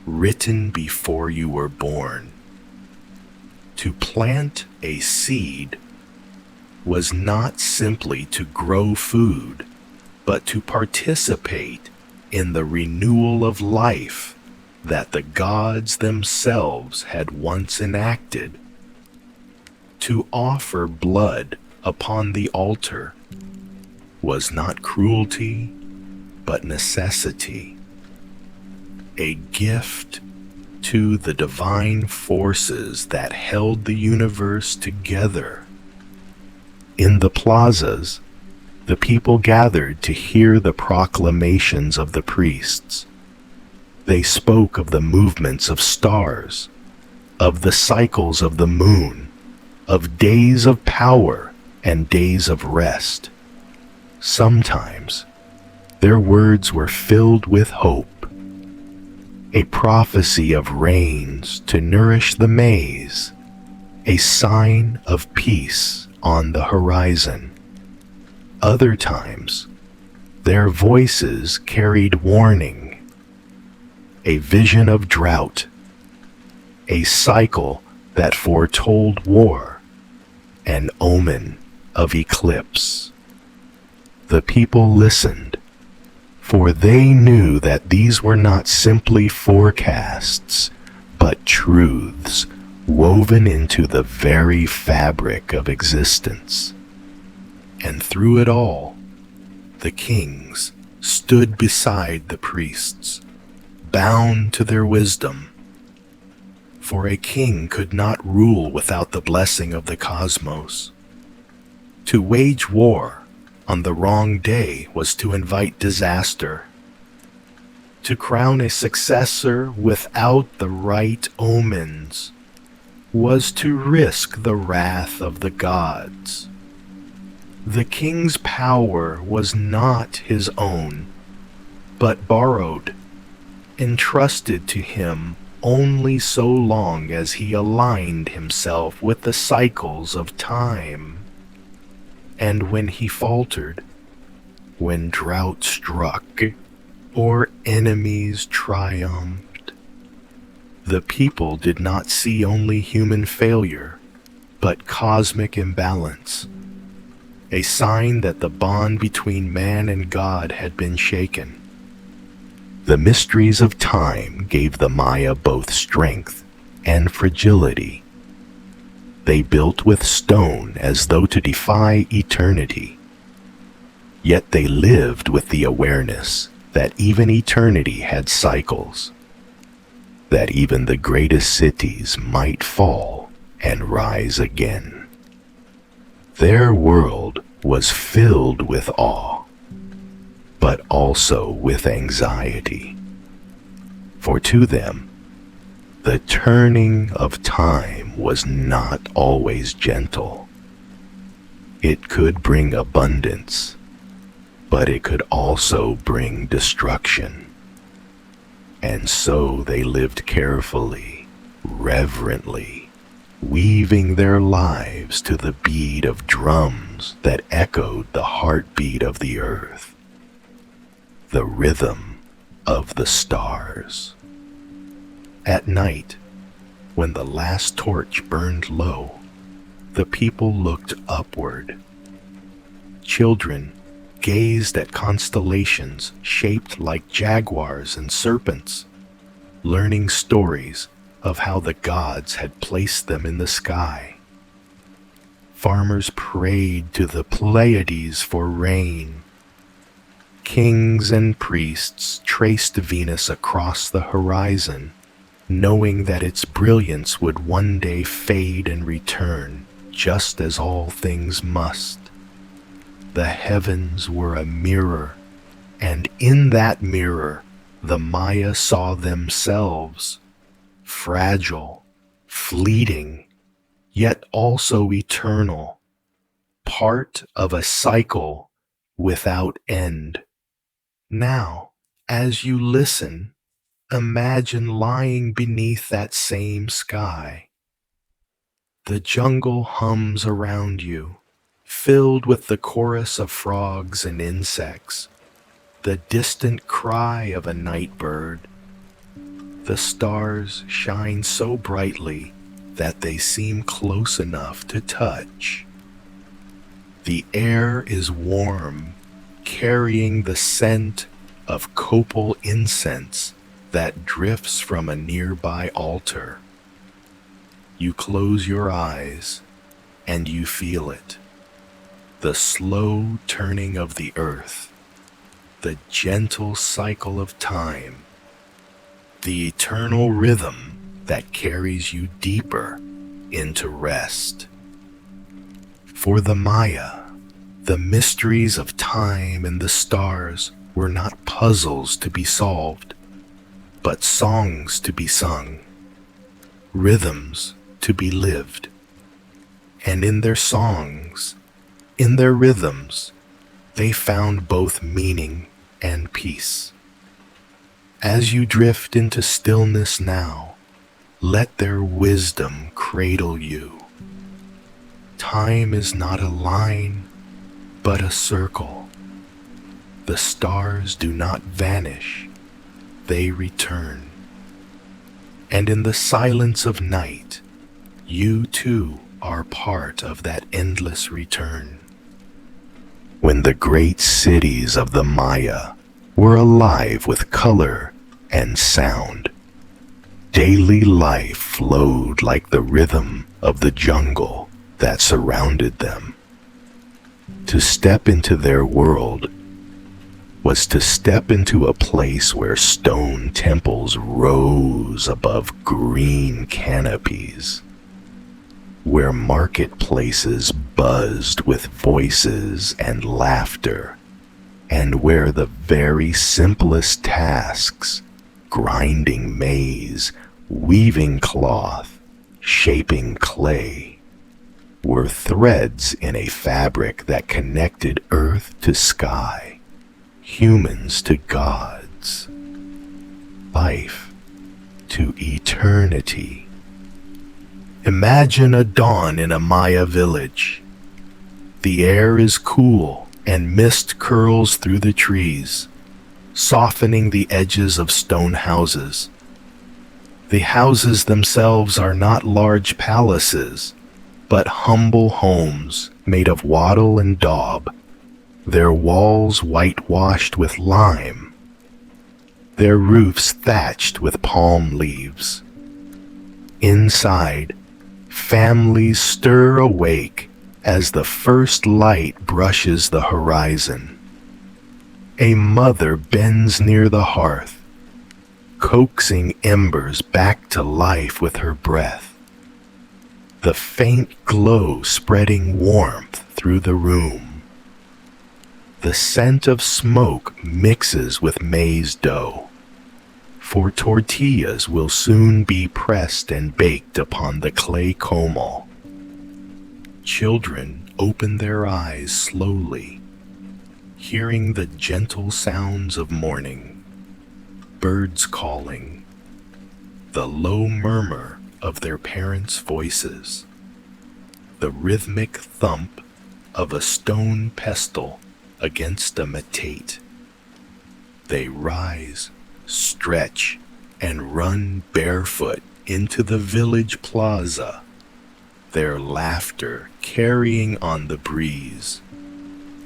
written before you were born. To plant a seed was not simply to grow food, but to participate in the renewal of life that the gods themselves had once enacted. To offer blood upon the altar was not cruelty, but necessity, a gift to the divine forces that held the universe together. In the plazas, the people gathered to hear the proclamations of the priests. They spoke of the movements of stars, of the cycles of the moon, of days of power and days of rest. Sometimes their words were filled with hope, a prophecy of rains to nourish the maize, a sign of peace on the horizon. Other times, their voices carried warning, a vision of drought, a cycle that foretold war, an omen of eclipse. The people listened, for they knew that these were not simply forecasts, but truths woven into the very fabric of existence. And through it all, the kings stood beside the priests, bound to their wisdom. For a king could not rule without the blessing of the cosmos. To wage war on the wrong day was to invite disaster. To crown a successor without the right omens was to risk the wrath of the gods. The king's power was not his own, but borrowed, entrusted to him only so long as he aligned himself with the cycles of time. And when he faltered, when drought struck, or enemies triumphed, the people did not see only human failure, but cosmic imbalance, a sign that the bond between man and God had been shaken. The mysteries of time gave the Maya both strength and fragility. They built with stone as though to defy eternity. Yet they lived with the awareness that even eternity had cycles, that even the greatest cities might fall and rise again. Their world was filled with awe, but also with anxiety. For to them, the turning of time was not always gentle. It could bring abundance, but it could also bring destruction. And so they lived carefully, reverently, weaving their lives to the beat of drums that echoed the heartbeat of the earth, the rhythm of the stars. At night, when the last torch burned low, the people looked upward. Children gazed at constellations shaped like jaguars and serpents, learning stories of how the gods had placed them in the sky. Farmers prayed to the Pleiades for rain. Kings and priests traced Venus across the horizon, knowing that its brilliance would one day fade and return, just as all things must. The heavens were a mirror, And in that mirror, the Maya saw themselves, fragile, fleeting, yet also eternal, part of a cycle without end. Now, as you listen, imagine lying beneath that same sky. The jungle hums around you, filled with the chorus of frogs and insects, the distant cry of a night bird. The stars shine so brightly that they seem close enough to touch. The air is warm, carrying the scent of copal incense that drifts from a nearby altar. You close your eyes and you feel it. The slow turning of the earth, the gentle cycle of time, the eternal rhythm that carries you deeper into rest. For the Maya, the mysteries of time and the stars were not puzzles to be solved, but songs to be sung, rhythms to be lived. And in their songs, in their rhythms, they found both meaning and peace. As you drift into stillness now, let their wisdom cradle you. Time is not a line, but a circle. The stars do not vanish, they return. And in the silence of night, you too are part of that endless return. When the great cities of the Maya were alive with color and sound, daily life flowed like the rhythm of the jungle that surrounded them. To step into their world was to step into a place where stone temples rose above green canopies, where marketplaces buzzed with voices and laughter, and where the very simplest tasks, grinding maize, weaving cloth, shaping clay, were threads in a fabric that connected earth to sky, humans to gods, life to eternity. Imagine a dawn in a Maya village. The air is cool and mist curls through the trees, softening the edges of stone houses. The houses themselves are not large palaces, but humble homes made of wattle and daub, their walls whitewashed with lime, their roofs thatched with palm leaves. Inside, families stir awake as the first light brushes the horizon. A mother bends near the hearth, coaxing embers back to life with her breath, the faint glow spreading warmth through the room. The scent of smoke mixes with maize dough, for tortillas will soon be pressed and baked upon the clay comal. Children open their eyes slowly, hearing the gentle sounds of morning, birds calling, the low murmur of their parents' voices, the rhythmic thump of a stone pestle against a metate. They rise, stretch, and run barefoot into the village plaza, their laughter carrying on the breeze.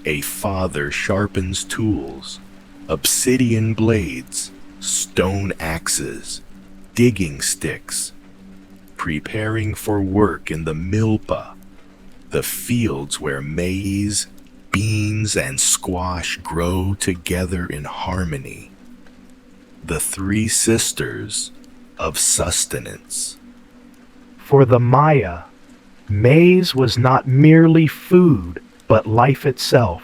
A father sharpens tools, obsidian blades, stone axes, digging sticks, preparing for work in the milpa, the fields where maize, beans, and squash grow together in harmony. The three sisters of sustenance. For the Maya, maize was not merely food, but life itself.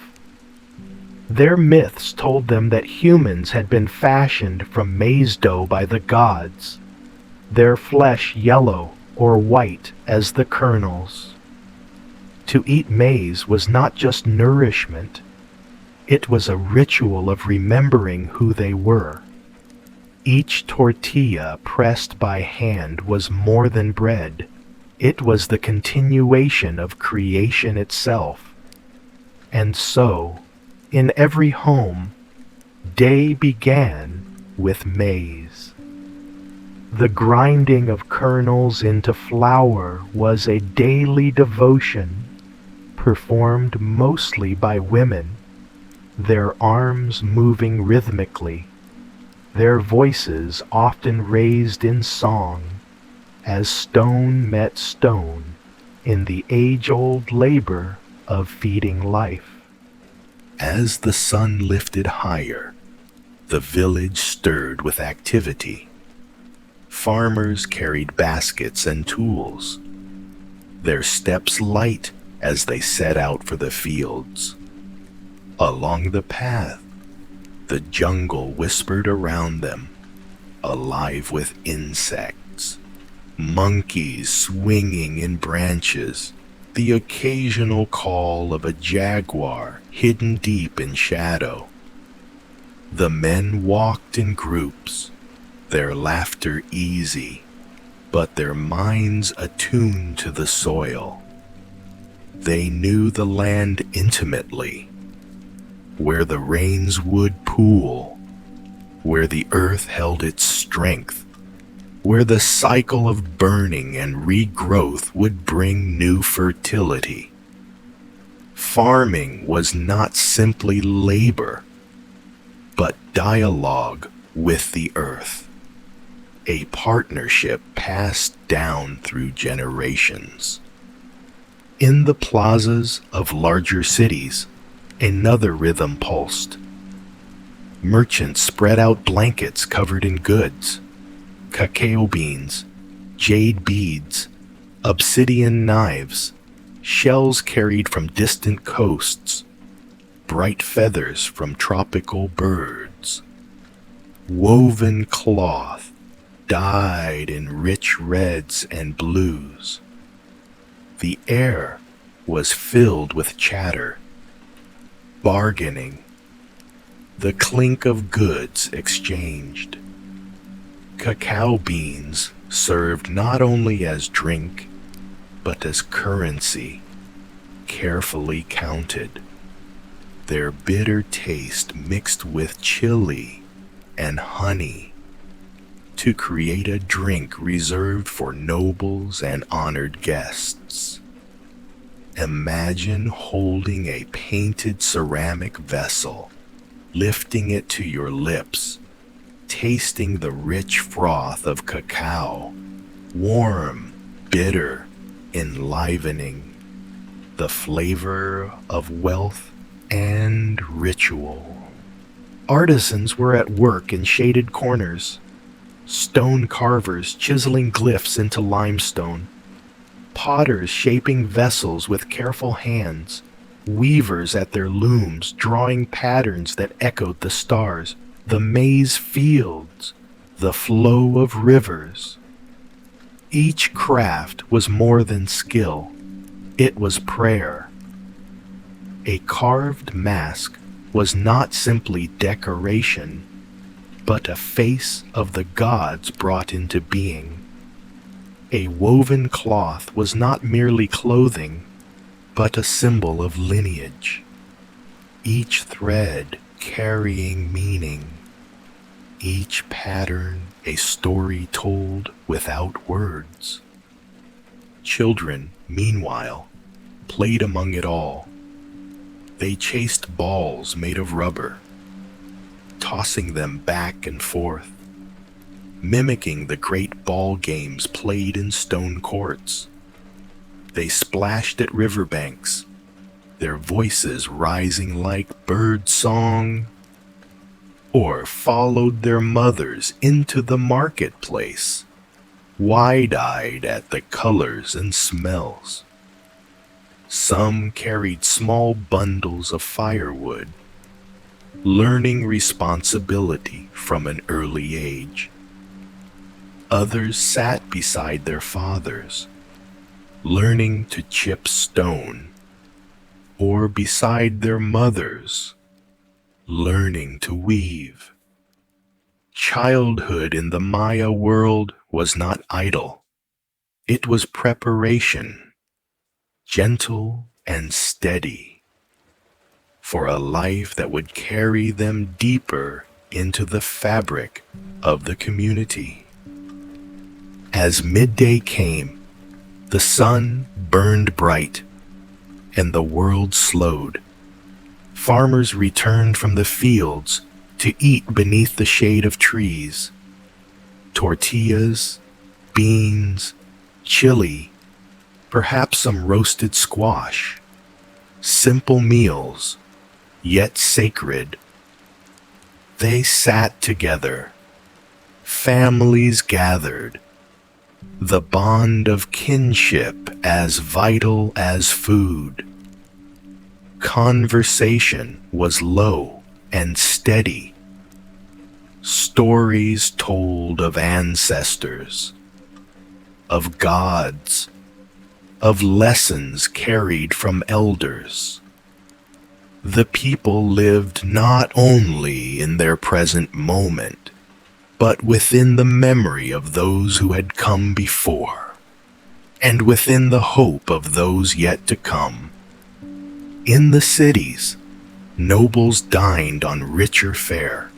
Their myths told them that humans had been fashioned from maize dough by the gods, their flesh yellow or white as the kernels. To eat maize was not just nourishment, it was a ritual of remembering who they were. Each tortilla pressed by hand was more than bread. It was the continuation of creation itself. And so, in every home, day began with maize. The grinding of kernels into flour was a daily devotion, performed mostly by women, their arms moving rhythmically, their voices often raised in song, as stone met stone in the age-old labor of feeding life. As the sun lifted higher, the village stirred with activity. Farmers carried baskets and tools, their steps light as they set out for the fields. Along the path, the jungle whispered around them, alive with insects, monkeys swinging in branches, the occasional call of a jaguar hidden deep in shadow. The men walked in groups, their laughter easy, but their minds attuned to the soil. They knew the land intimately, where the rains would pool, where the earth held its strength, where the cycle of burning and regrowth would bring new fertility. Farming was not simply labor, but dialogue with the earth, a partnership passed down through generations. In the plazas of larger cities, another rhythm pulsed. Merchants spread out blankets covered in goods, cacao beans, jade beads, obsidian knives, shells carried from distant coasts, bright feathers from tropical birds, woven cloth dyed in rich reds and blues. The air was filled with chatter, bargaining, the clink of goods exchanged. Cacao beans served not only as drink, but as currency, carefully counted, their bitter taste mixed with chili and honey to create a drink reserved for nobles and honored guests. Imagine holding a painted ceramic vessel, lifting it to your lips, tasting the rich froth of cacao, warm, bitter, enlivening, the flavor of wealth and ritual. Artisans were at work in shaded corners, stone carvers chiseling glyphs into limestone, potters shaping vessels with careful hands, weavers at their looms drawing patterns that echoed the stars, the maize fields, the flow of rivers. Each craft was more than skill, it was prayer. A carved mask was not simply decoration, but a face of the gods brought into being. A woven cloth was not merely clothing, but a symbol of lineage, each thread carrying meaning, each pattern a story told without words. Children, meanwhile, played among it all. They chased balls made of rubber, tossing them back and forth, mimicking the great ball games played in stone courts. They splashed at riverbanks, their voices rising like bird song, or followed their mothers into the marketplace, wide-eyed at the colors and smells. Some carried small bundles of firewood, learning responsibility from an early age. Others sat beside their fathers, learning to chip stone, or beside their mothers, learning to weave. Childhood in the Maya world was not idle. It was preparation, gentle and steady, for a life that would carry them deeper into the fabric of the community. As midday came, the sun burned bright and the world slowed. Farmers returned from the fields to eat beneath the shade of trees. Tortillas, beans, chili, perhaps some roasted squash. Simple meals, yet sacred. They sat together. Families gathered. The bond of kinship as vital as food. Conversation was low and steady. Stories told of ancestors, of gods, of lessons carried from elders. The people lived not only in their present moment, but within the memory of those who had come before, and within the hope of those yet to come. In the cities, nobles dined on richer fare.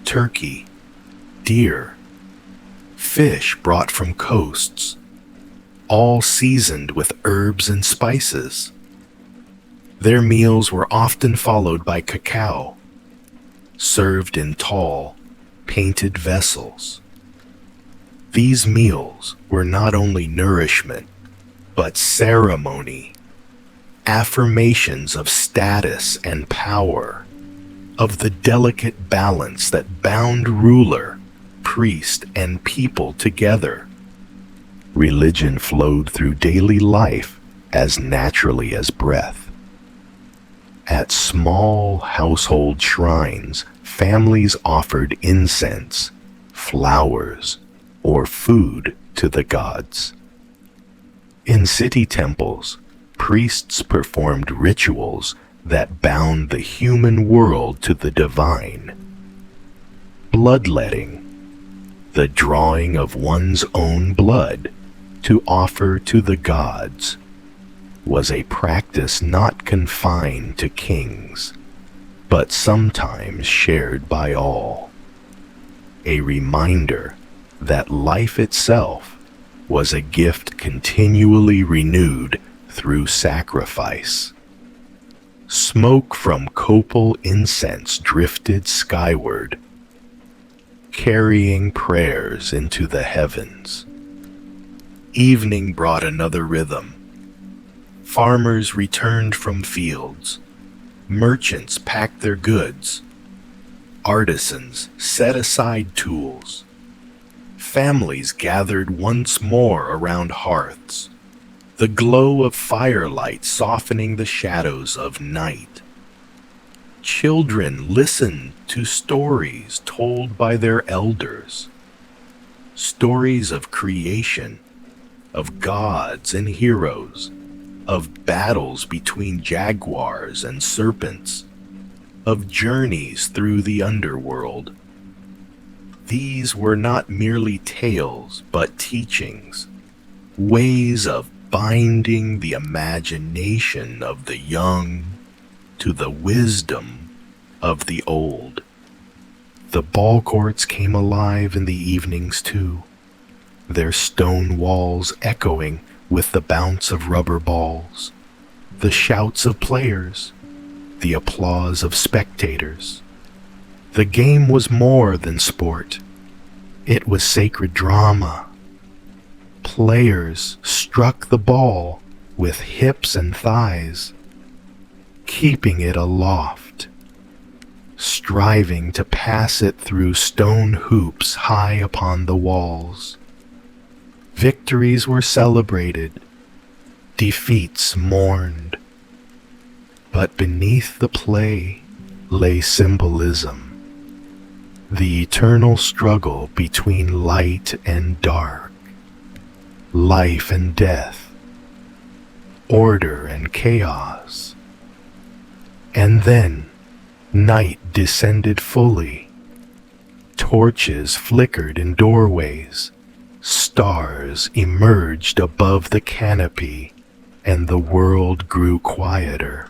Turkey, deer, fish brought from coasts, all seasoned with herbs and spices. Their meals were often followed by cacao, served in tall, painted vessels. These meals were not only nourishment, but ceremony, affirmations of status and power, of the delicate balance that bound ruler, priest, and people together. Religion flowed through daily life as naturally as breath. At small household shrines, families offered incense, flowers, or food to the gods. In city temples, priests performed rituals that bound the human world to the divine. Bloodletting, the drawing of one's own blood to offer to the gods, was a practice not confined to kings, but sometimes shared by all. A reminder that life itself was a gift continually renewed through sacrifice. Smoke from copal incense drifted skyward, carrying prayers into the heavens. Evening brought another rhythm. Farmers returned from fields. Merchants packed their goods. Artisans set aside tools. Families gathered once more around hearths, the glow of firelight softening the shadows of night. Children listened to stories told by their elders, stories of creation, of gods and heroes, of battles between jaguars and serpents, of journeys through the underworld. These were not merely tales, but teachings, ways of binding the imagination of the young to the wisdom of the old. The ball courts came alive in the evenings too, their stone walls echoing with the bounce of rubber balls, the shouts of players, the applause of spectators. The game was more than sport. It was sacred drama. Players struck the ball with hips and thighs, keeping it aloft, striving to pass it through stone hoops high upon the walls. Victories were celebrated, defeats mourned. But beneath the play, lay symbolism, the eternal struggle between light and dark, life and death, order and chaos. And then night descended fully. Torches flickered in doorways. Stars emerged above the canopy, and the world grew quieter.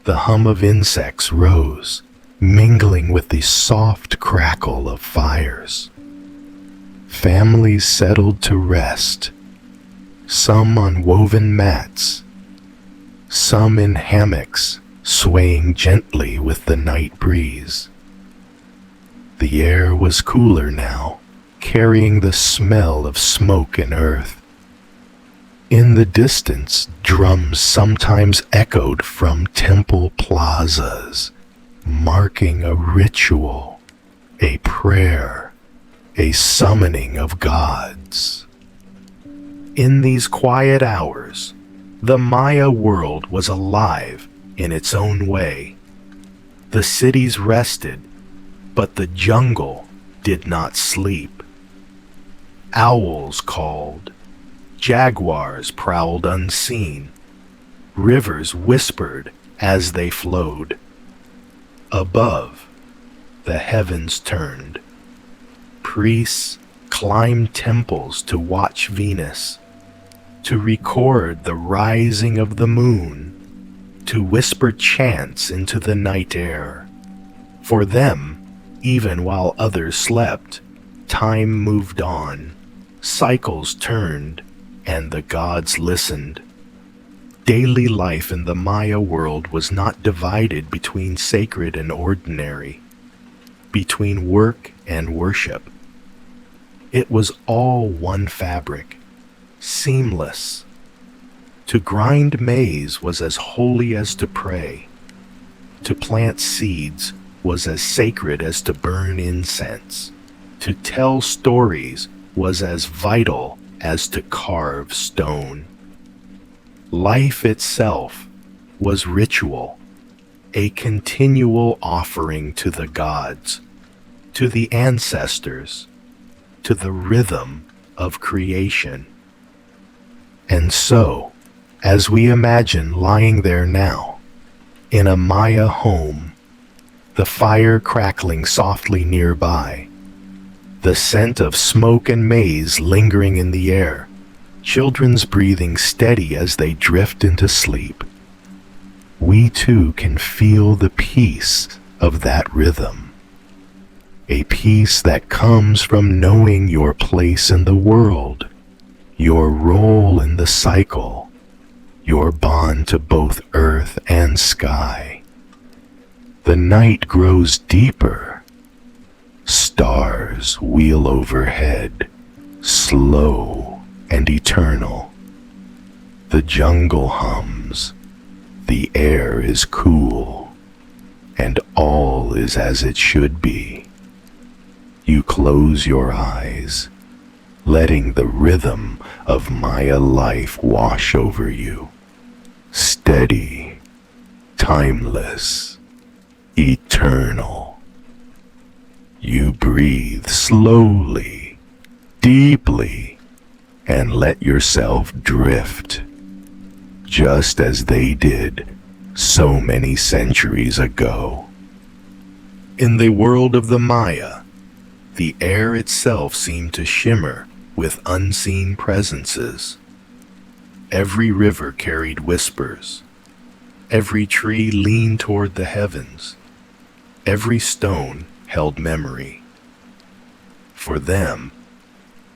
The hum of insects rose, mingling with the soft crackle of fires. Families settled to rest, some on woven mats, some in hammocks swaying gently with the night breeze. The air was cooler now, carrying the smell of smoke and earth. In the distance, drums sometimes echoed from temple plazas, marking a ritual, a prayer, a summoning of gods. In these quiet hours, the Maya world was alive in its own way. The cities rested, but the jungle did not sleep. Owls called, jaguars prowled unseen, rivers whispered as they flowed. Above, the heavens turned. Priests climbed temples to watch Venus, to record the rising of the moon, to whisper chants into the night air. For them, even while others slept, time moved on, cycles turned, and the gods listened. Daily life in the Maya world was not divided between sacred and ordinary, between work and worship. It was all one fabric, seamless. To grind maize was as holy as to pray. To plant seeds was as sacred as to burn incense. To tell stories was as vital as to carve stone. Life itself was ritual, a continual offering to the gods, to the ancestors, to the rhythm of creation. And so, as we imagine lying there now, in a Maya home, the fire crackling softly nearby, the scent of smoke and maize lingering in the air, children's breathing steady as they drift into sleep, we too can feel the peace of that rhythm, a peace that comes from knowing your place in the world, your role in the cycle, your bond to both earth and sky. The night grows deeper. Stars wheel overhead, slow and eternal. The jungle hums, the air is cool, and all is as it should be. You close your eyes, letting the rhythm of Maya life wash over you. Steady, timeless, eternal. You breathe slowly, deeply, and let yourself drift, just as they did so many centuries ago. In the world of the Maya, the air itself seemed to shimmer with unseen presences. Every river carried whispers. Every tree leaned toward the heavens. Every stone held memory. For them,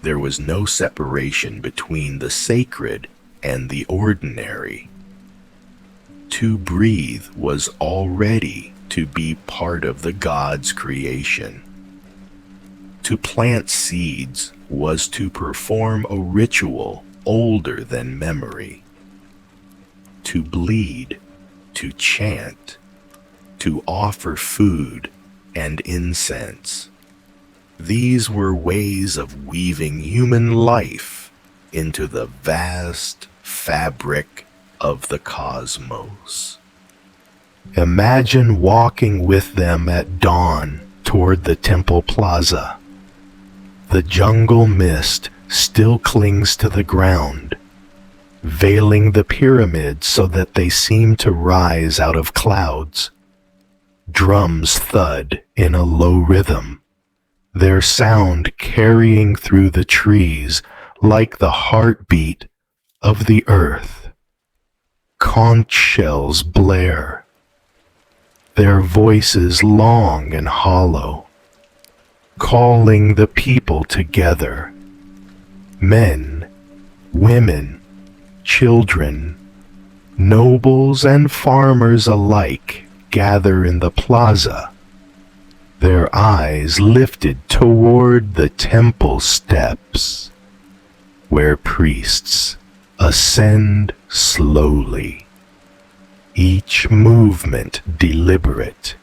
there was no separation between the sacred and the ordinary. To breathe was already to be part of the gods' creation. To plant seeds was to perform a ritual older than memory. To bleed, to chant, to offer food and incense. These were ways of weaving human life into the vast fabric of the cosmos. Imagine walking with them at dawn toward the temple plaza. The jungle mist still clings to the ground, veiling the pyramids so that they seem to rise out of clouds. Drums thud in a low rhythm, their sound carrying through the trees like the heartbeat of the earth. Conch shells blare, their voices long and hollow, calling the people together. Men, women, children, nobles and farmers alike gather in the plaza, their eyes lifted toward the temple steps, where priests ascend slowly, each movement deliberate,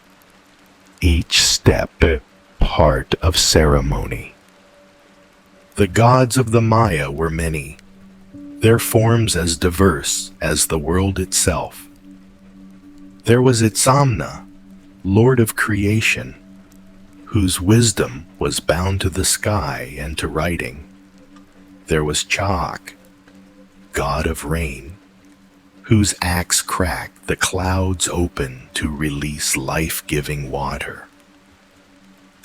each step part of ceremony. The gods of the Maya were many, their forms as diverse as the world itself. There was Itzamna, Lord of Creation, whose wisdom was bound to the sky and to writing. There was Chak, God of Rain, whose axe cracked the clouds open to release life-giving water.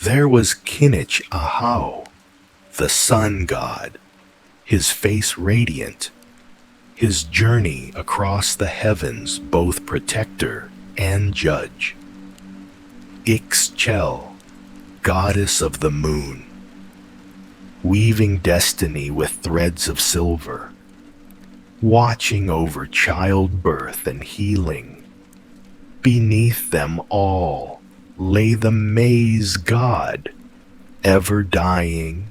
There was Kinich Ahau, the sun god, his face radiant, his journey across the heavens both protector and judge. Ixchel, goddess of the moon, weaving destiny with threads of silver, watching over childbirth and healing. Beneath them all lay the maize god, ever dying,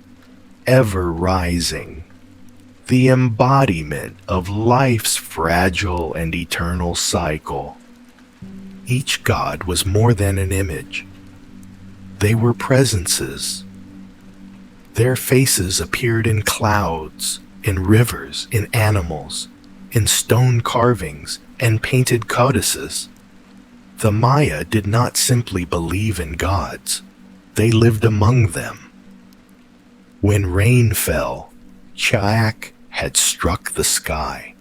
ever rising, the embodiment of life's fragile and eternal cycle. Each god was more than an image. They were presences. Their faces appeared in clouds, in rivers, in animals, in stone carvings, and painted codices. The Maya did not simply believe in gods. They lived among them. When rain fell, Chaak had struck the sky.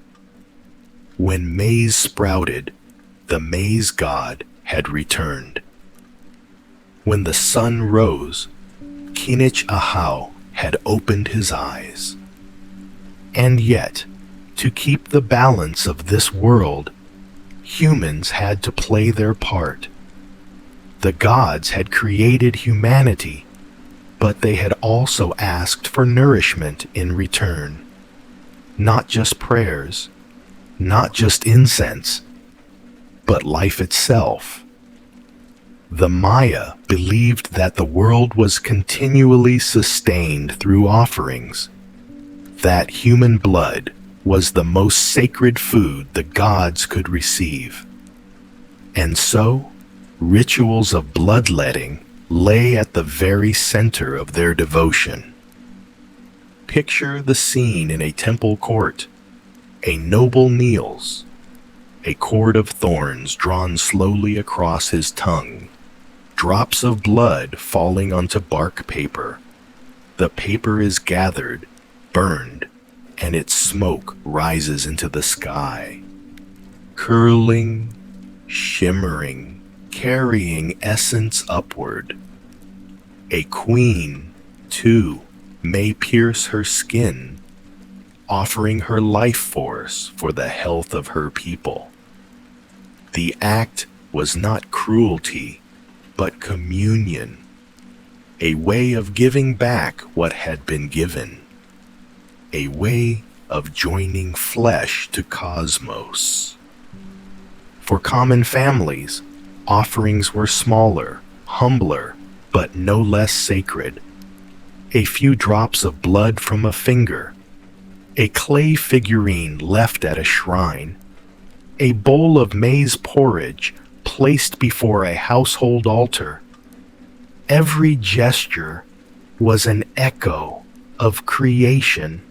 When maize sprouted, the maize god had returned. When the sun rose, Kinich Ahau had opened his eyes. And yet, to keep the balance of this world, humans had to play their part. The gods had created humanity, but they had also asked for nourishment in return. Not just prayers, not just incense, but life itself. The Maya believed that the world was continually sustained through offerings, that human blood was the most sacred food the gods could receive. And so, rituals of bloodletting lay at the very center of their devotion. Picture the scene in a temple court. A noble kneels, a cord of thorns drawn slowly across his tongue, drops of blood falling onto bark paper. The paper is gathered, burned, and its smoke rises into the sky, curling, shimmering, carrying essence upward. A queen, too, may pierce her skin, offering her life force for the health of her people. The act was not cruelty, but communion, a way of giving back what had been given, a way of joining flesh to cosmos. For common families, offerings were smaller, humbler, but no less sacred. A few drops of blood from a finger, a clay figurine left at a shrine, a bowl of maize porridge placed before a household altar. Every gesture was an echo of creation.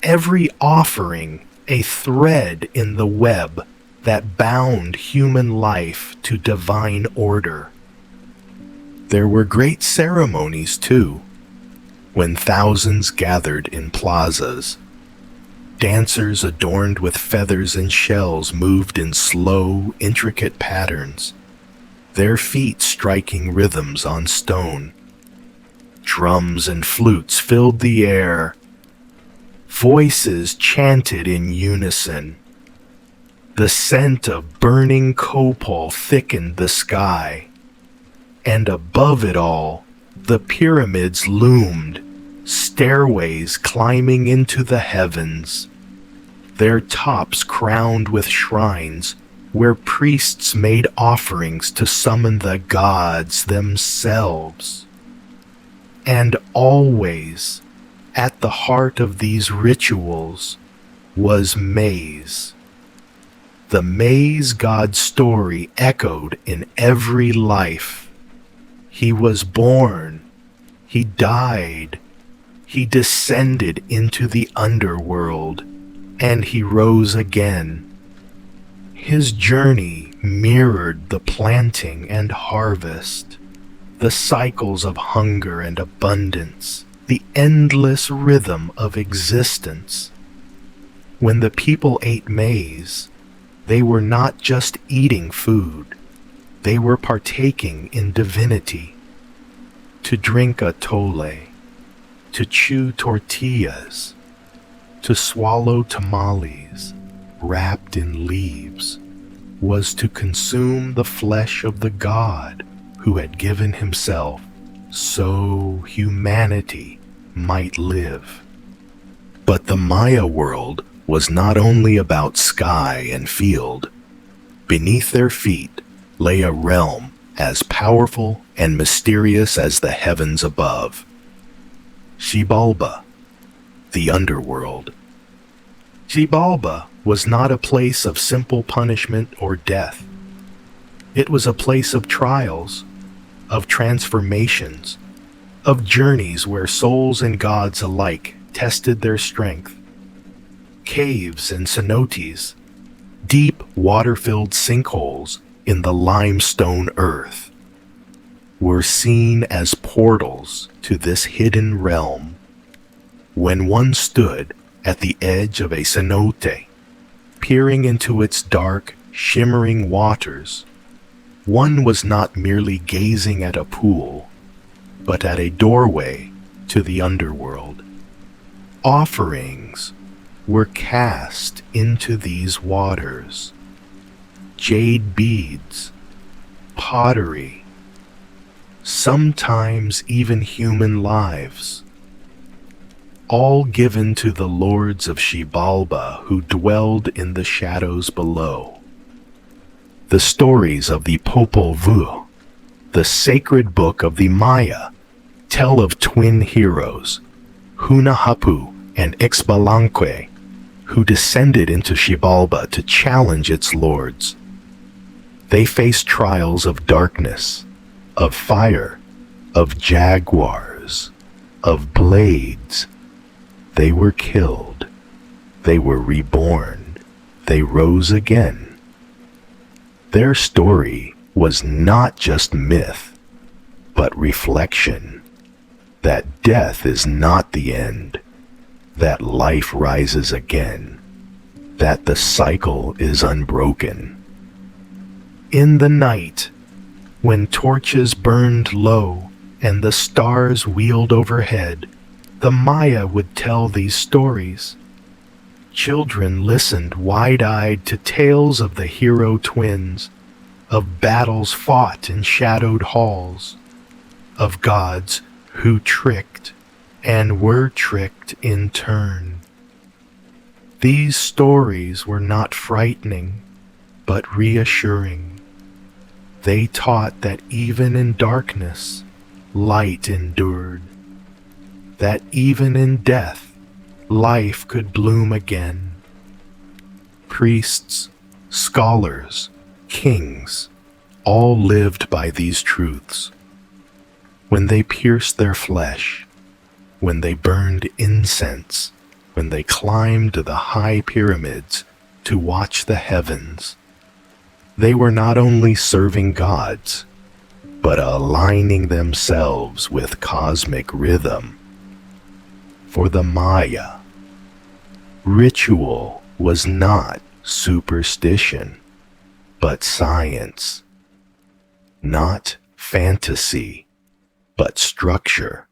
Every offering a thread in the web that bound human life to divine order. There were great ceremonies, too, when thousands gathered in plazas. Dancers adorned with feathers and shells moved in slow, intricate patterns, their feet striking rhythms on stone. Drums and flutes filled the air. Voices chanted in unison. The scent of burning copal thickened the sky, and above it all, the pyramids loomed, stairways climbing into the heavens, their tops crowned with shrines where priests made offerings to summon the gods themselves. And always, at the heart of these rituals, was maize. The maize god story echoed in every life. He was born, he died, he descended into the underworld, and he rose again. His journey mirrored the planting and harvest, the cycles of hunger and abundance, the endless rhythm of existence. When the people ate maize, they were not just eating food, they were partaking in divinity. To drink atole, to chew tortillas, to swallow tamales wrapped in leaves, was to consume the flesh of the God who had given himself so humanity might live. But the Maya world was not only about sky and field. Beneath their feet lay a realm as powerful and mysterious as the heavens above. Xibalba, the underworld. Xibalba was not a place of simple punishment or death. It was a place of trials, of transformations, of journeys where souls and gods alike tested their strength. Caves and cenotes, deep water-filled sinkholes in the limestone earth, were seen as portals to this hidden realm. When one stood at the edge of a cenote, peering into its dark, shimmering waters, one was not merely gazing at a pool, but at a doorway to the underworld. Offerings were cast into these waters. Jade beads, pottery, sometimes even human lives, all given to the lords of Xibalba who dwelled in the shadows below. The stories of the Popol Vuh, the sacred book of the Maya, tell of twin heroes, Hunahapu and Ixbalanque, who descended into Xibalba to challenge its lords. They faced trials of darkness, of fire, of jaguars, of blades. They were killed. They were reborn. They rose again. Their story was not just myth, but reflection. That death is not the end. That life rises again. That the cycle is unbroken. In the night, when torches burned low and the stars wheeled overhead, the Maya would tell these stories. Children listened wide-eyed to tales of the hero twins, of battles fought in shadowed halls, of gods who tricked and were tricked in turn. These stories were not frightening, but reassuring. They taught that even in darkness, light endured, that even in death, life could bloom again. Priests, scholars, kings, all lived by these truths. When they pierced their flesh, when they burned incense, when they climbed the high pyramids to watch the heavens, They were not only serving gods, but aligning themselves with cosmic rhythm. For the Maya, ritual was not superstition, but science. Not fantasy, but structure.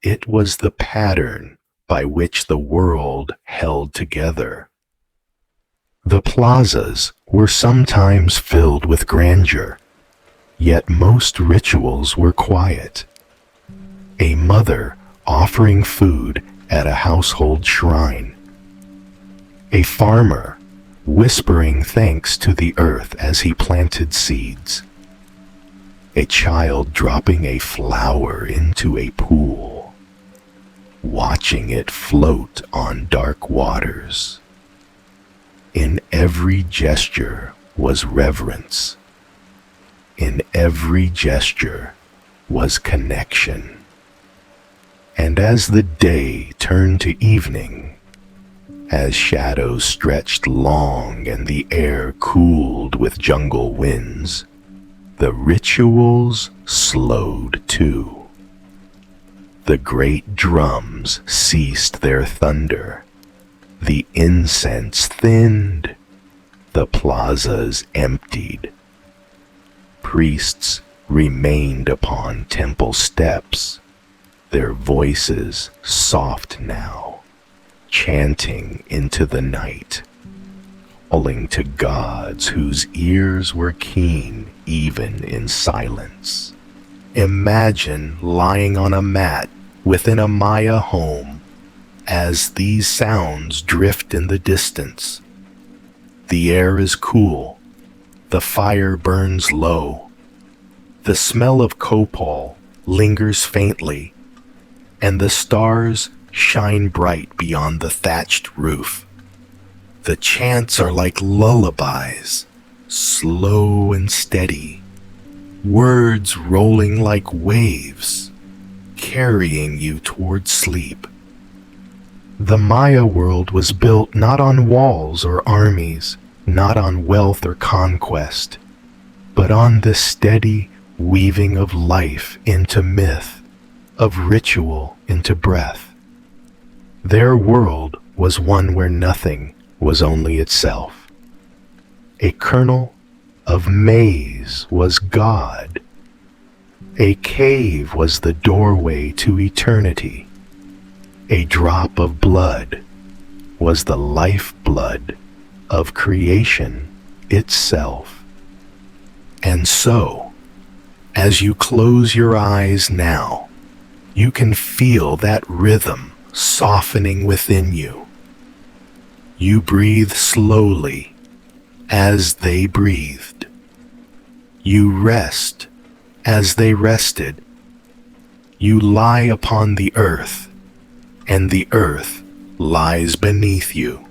It was the pattern by which the world held together. The plazas were sometimes filled with grandeur, yet most rituals were quiet. A mother offering food at a household shrine. A farmer whispering thanks to the earth as he planted seeds. A child dropping a flower into a pool, watching it float on dark waters. In every gesture was reverence. In every gesture was connection. And as the day turned to evening, as shadows stretched long and the air cooled with jungle winds, the rituals slowed too. The great drums ceased their thunder. The incense thinned. The plazas emptied. Priests remained upon temple steps, their voices soft now, chanting into the night, calling to gods whose ears were keen even in silence. Imagine lying on a mat within a Maya home as these sounds drift in the distance. The air is cool, the fire burns low, the smell of copal lingers faintly, and the stars shine bright beyond the thatched roof. The chants are like lullabies, slow and steady, words rolling like waves, carrying you toward sleep. The Maya world was built not on walls or armies, not on wealth or conquest, but on the steady weaving of life into myth, of ritual into breath. Their world was one where nothing was only itself. A kernel of maize was God. A cave was the doorway to eternity. A drop of blood was the lifeblood of creation itself. And so, as you close your eyes now, you can feel that rhythm softening within you. You breathe slowly as they breathed. You rest as they rested. You lie upon the earth, and the earth lies beneath you,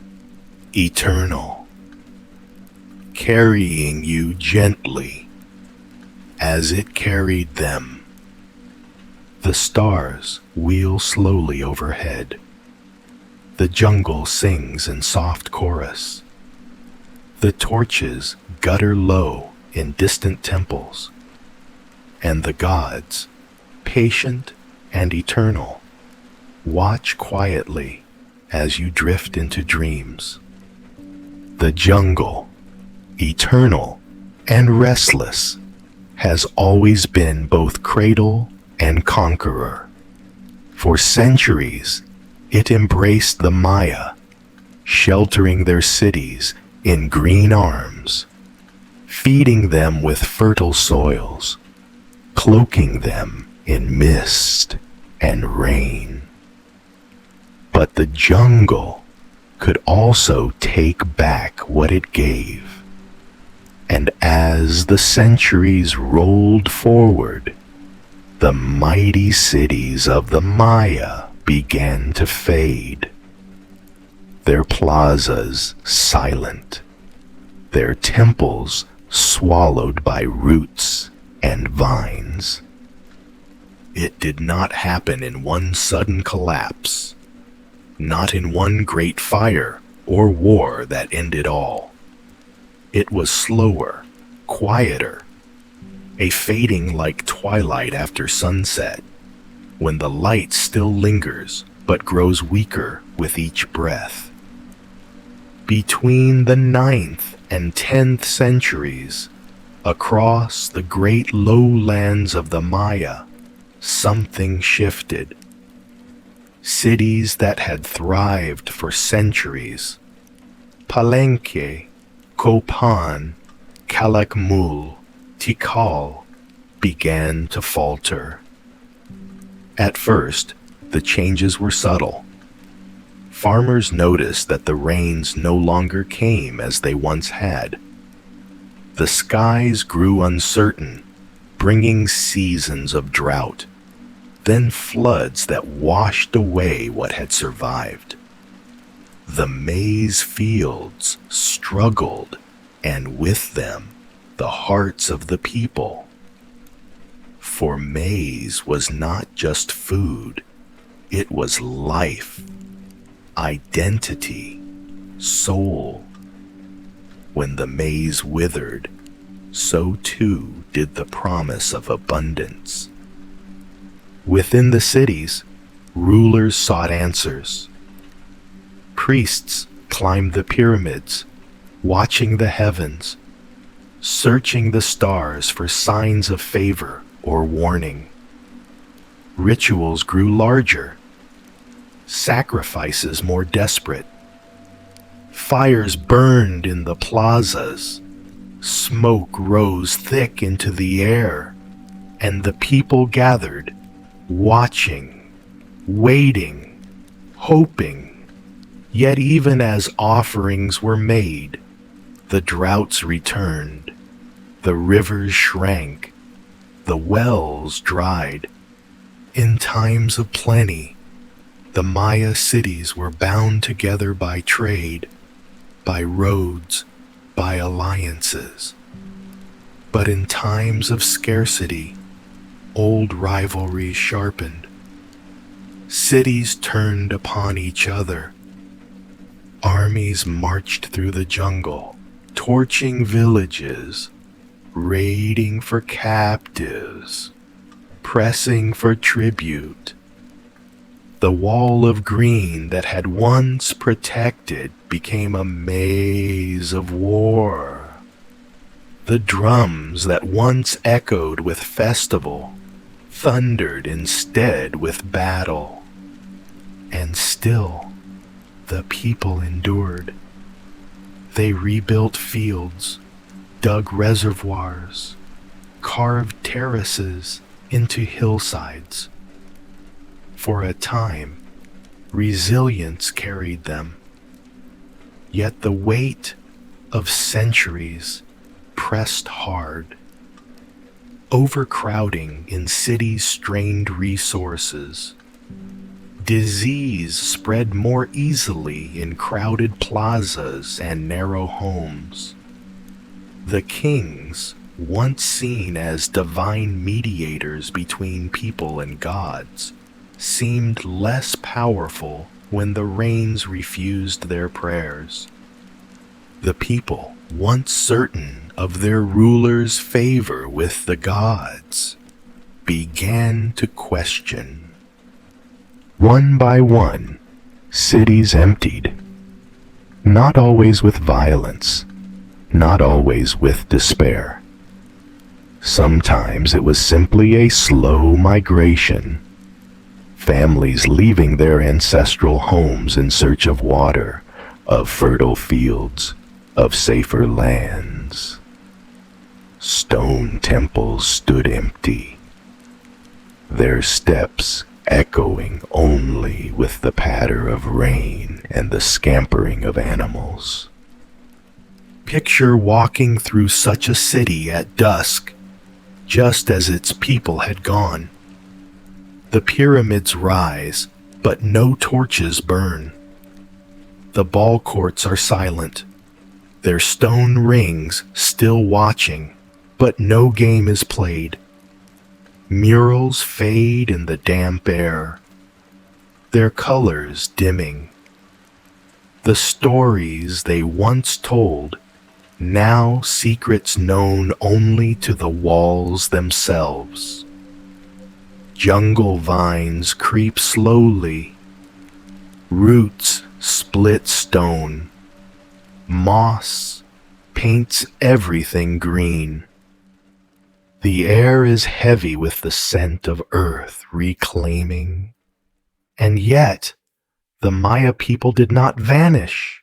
eternal, carrying you gently as it carried them. The stars wheel slowly overhead. The jungle sings in soft chorus. The torches gutter low in distant temples. And the gods, patient and eternal, watch quietly as you drift into dreams. The jungle, eternal and restless, has always been both cradle and conqueror. For centuries, it embraced the Maya, sheltering their cities in green arms, feeding them with fertile soils, cloaking them in mist and rain. But the jungle could also take back what it gave. And as the centuries rolled forward, the mighty cities of the Maya began to fade. Their plazas silent, their temples swallowed by roots and vines. It did not happen in one sudden collapse, not in one great fire or war that ended all. It was slower, quieter, a fading like twilight after sunset, when the light still lingers but grows weaker with each breath. Between the 9th and 10th centuries, across the great lowlands of the Maya, something shifted. Cities that had thrived for centuries, Palenque, Copan, Calakmul, Tikal, began to falter. At first, the changes were subtle. Farmers noticed that the rains no longer came as they once had. The skies grew uncertain, bringing seasons of drought, then floods that washed away what had survived. The maize fields struggled, and with them, the hearts of the people. For maize was not just food, it was life, identity, soul. When the maize withered, so too did the promise of abundance. Within the cities, rulers sought answers. Priests climbed the pyramids, watching the heavens, searching the stars for signs of favor or warning. Rituals grew larger, sacrifices more desperate. Fires burned in the plazas, smoke rose thick into the air, and the people gathered, watching, waiting, hoping. Yet even as offerings were made, the droughts returned, the rivers shrank, the wells dried. In times of plenty, the Maya cities were bound together by trade, by roads, by alliances. But in times of scarcity, old rivalries sharpened. Cities turned upon each other. Armies marched through the jungle, torching villages, raiding for captives, pressing for tribute. The wall of green that had once protected became a maze of war. The drums that once echoed with festival thundered instead with battle. And still, the people endured. They rebuilt fields, dug reservoirs, carved terraces into hillsides. For a time, resilience carried them. Yet the weight of centuries pressed hard. Overcrowding in cities strained resources. Disease spread more easily in crowded plazas and narrow homes. The kings, once seen as divine mediators between people and gods, seemed less powerful when the rains refused their prayers. The people, once certain of their rulers' favor with the gods, began to question. One by one, cities emptied, not always with violence, not always with despair. Sometimes it was simply a slow migration, families leaving their ancestral homes in search of water, of fertile fields, of safer lands. Stone temples stood empty, their steps echoing only with the patter of rain and the scampering of animals. Picture walking through such a city at dusk, just as its people had gone. The pyramids rise, but no torches burn. The ball courts are silent, their stone rings still watching, but no game is played. Murals fade in the damp air, their colors dimming. The stories they once told Now secrets known only to the walls themselves. Jungle vines creep slowly, roots split stone, moss paints everything green. The air is heavy with the scent of earth reclaiming, and yet the Maya people did not vanish.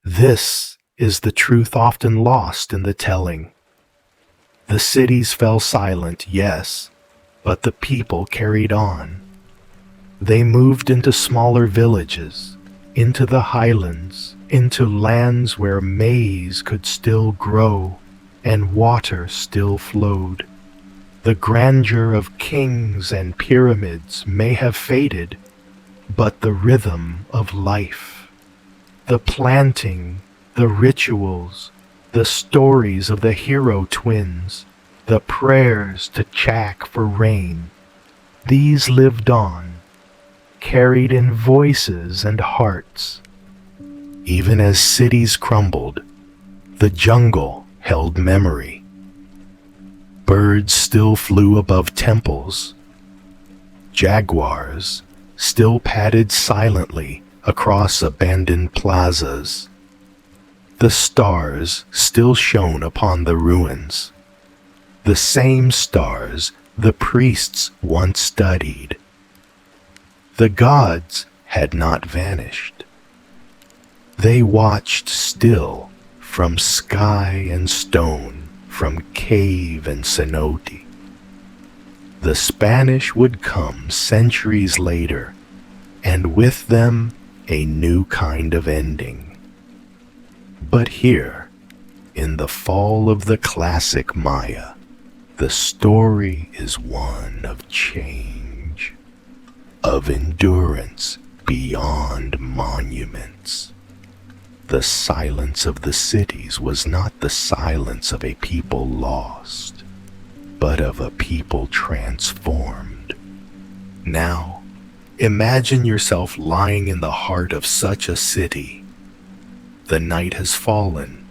This is the truth often lost in the telling. The cities fell silent, yes, but the people carried on. They moved into smaller villages, into the highlands, into lands where maize could still grow and water still flowed. The grandeur of kings and pyramids may have faded, but the rhythm of life, the planting, the rituals, the stories of the hero twins, the prayers to Chak for rain, these lived on, carried in voices and hearts. Even as cities crumbled, the jungle held memory. Birds still flew above temples. Jaguars still padded silently across abandoned plazas. The stars still shone upon the ruins, the same stars the priests once studied. The gods had not vanished. They watched still from sky and stone, from cave and cenote. The Spanish would come centuries later, and with them a new kind of ending. But here, in the fall of the classic Maya, the story is one of change, of endurance beyond monuments. The silence of the cities was not the silence of a people lost, but of a people transformed. Now, imagine yourself lying in the heart of such a city. The night has fallen.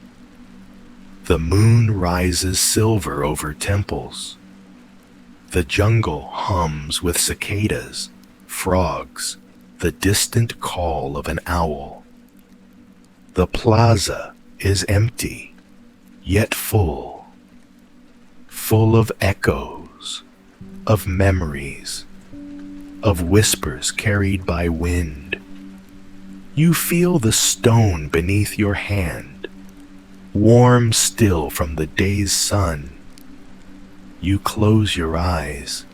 The moon rises silver over temples. The jungle hums with cicadas, frogs, the distant call of an owl. The plaza is empty, yet full of echoes, of memories, of whispers carried by wind. You feel the stone beneath your hand, warm still from the day's sun. You close your eyes,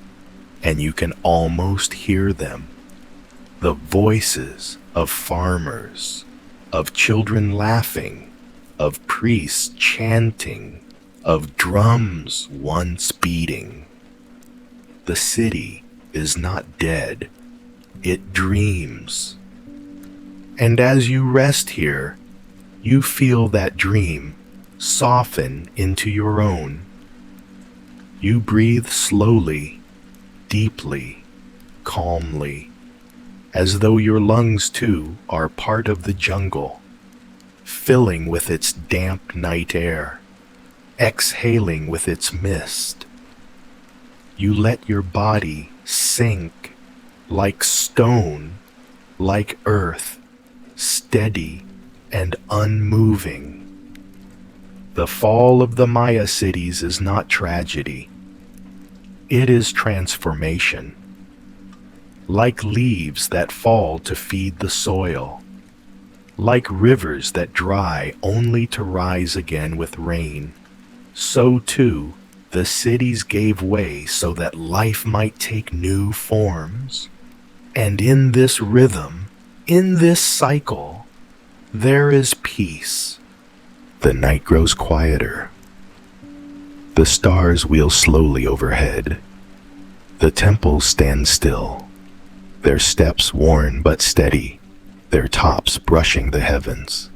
and you can almost hear them, the voices of farmers, of children laughing, of priests chanting, of drums once beating. The city is not dead, it dreams. And as you rest here, you feel that dream soften into your own. You breathe slowly, deeply, calmly, as though your lungs too are part of the jungle, filling with its damp night air, exhaling with its mist. You let your body sink like stone, like earth, steady and unmoving. The fall of the Maya cities is not tragedy. It is transformation. Like leaves that fall to feed the soil, like rivers that dry only to rise again with rain, so too the cities gave way so that life might take new forms. And in this rhythm, in this cycle, there is peace. The night grows quieter. The stars wheel slowly overhead. The temples stand still, their steps worn but steady, their tops brushing the heavens.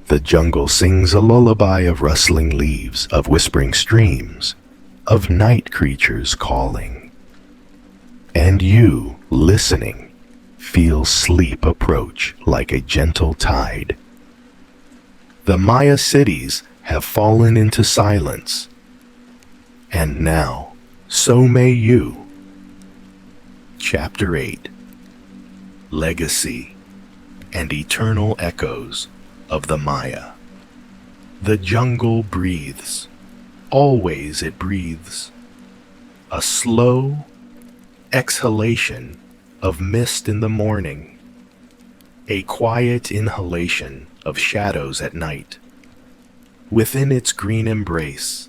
The jungle sings a lullaby of rustling leaves, of whispering streams, of night creatures calling. And you, listening, feel sleep approach like a gentle tide. The Maya cities have fallen into silence, and now, so may you. Chapter 8: Legacy and Eternal Echoes of the Maya. The jungle breathes. Always it breathes. A slow exhalation of mist in the morning. A quiet inhalation of shadows at night. Within its green embrace,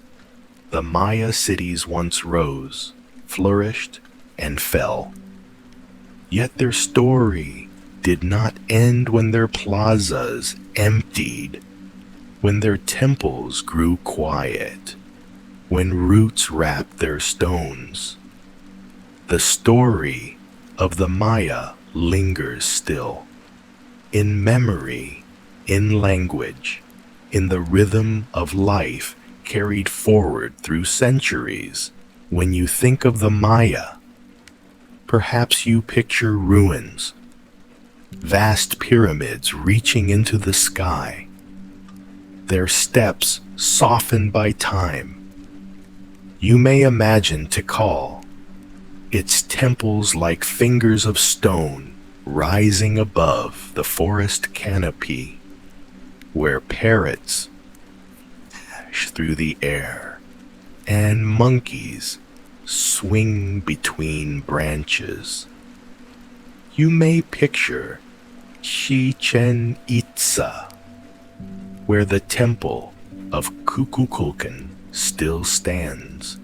the Maya cities once rose, flourished, and fell. Yet their story did not end when their plazas emptied, when their temples grew quiet, when roots wrapped their stones. The story of the Maya lingers still, in memory, in language, in the rhythm of life carried forward through centuries. When you think of the Maya, perhaps you picture ruins, vast pyramids reaching into the sky, their steps softened by time. You may imagine Tikal, its temples like fingers of stone rising above the forest canopy, where parrots dash through the air and monkeys swing between branches. You may picture Chichen Itza, where the temple of Kukulkan still stands,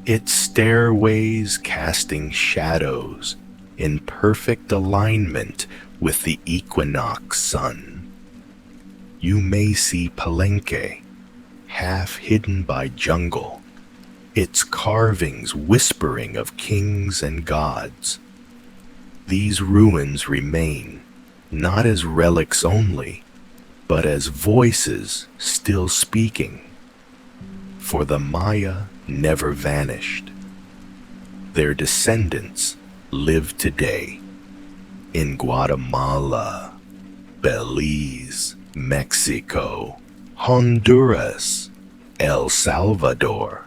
its stairways casting shadows in perfect alignment with the equinox sun. You may see Palenque, half hidden by jungle, its carvings whispering of kings and gods. These ruins remain, not as relics only, but as voices still speaking. For the Maya never vanished. Their descendants live today in Guatemala, Belize, Mexico, Honduras, El Salvador.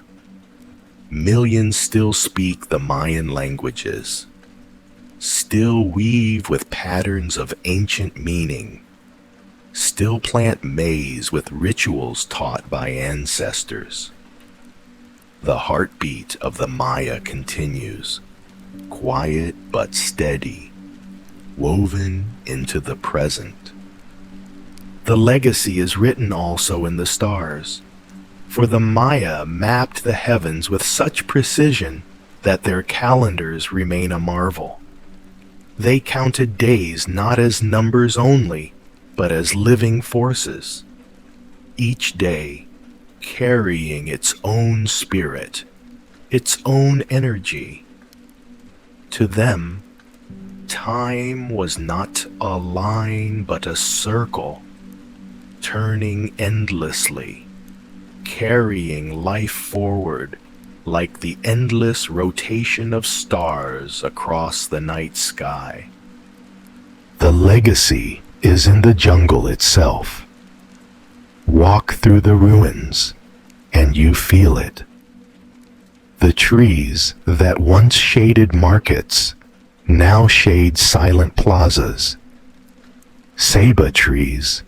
Millions still speak the Mayan languages, still weave with patterns of ancient meaning, still plant maize with rituals taught by ancestors. The heartbeat of the Maya continues, quiet but steady, woven into the present. The legacy is written also in the stars, for the Maya mapped the heavens with such precision that their calendars remain a marvel. They counted days not as numbers only, but as living forces, each day carrying its own spirit, its own energy. To them, time was not a line but a circle, turning endlessly, carrying life forward like the endless rotation of stars across the night sky. The legacy is in the jungle itself. Walk through the ruins, and you feel it. The trees that once shaded markets now shade silent plazas. Ceiba trees,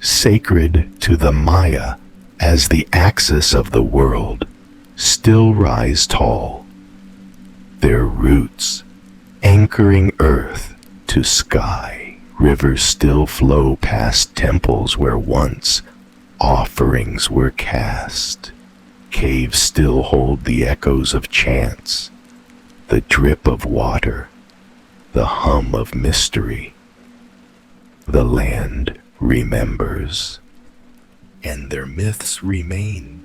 sacred to the Maya as the axis of the world, still rise tall, their roots anchoring earth to sky. Rivers still flow past temples where once offerings were cast. Caves still hold the echoes of chants, the drip of water, the hum of mystery. The land remembers, and their myths remain.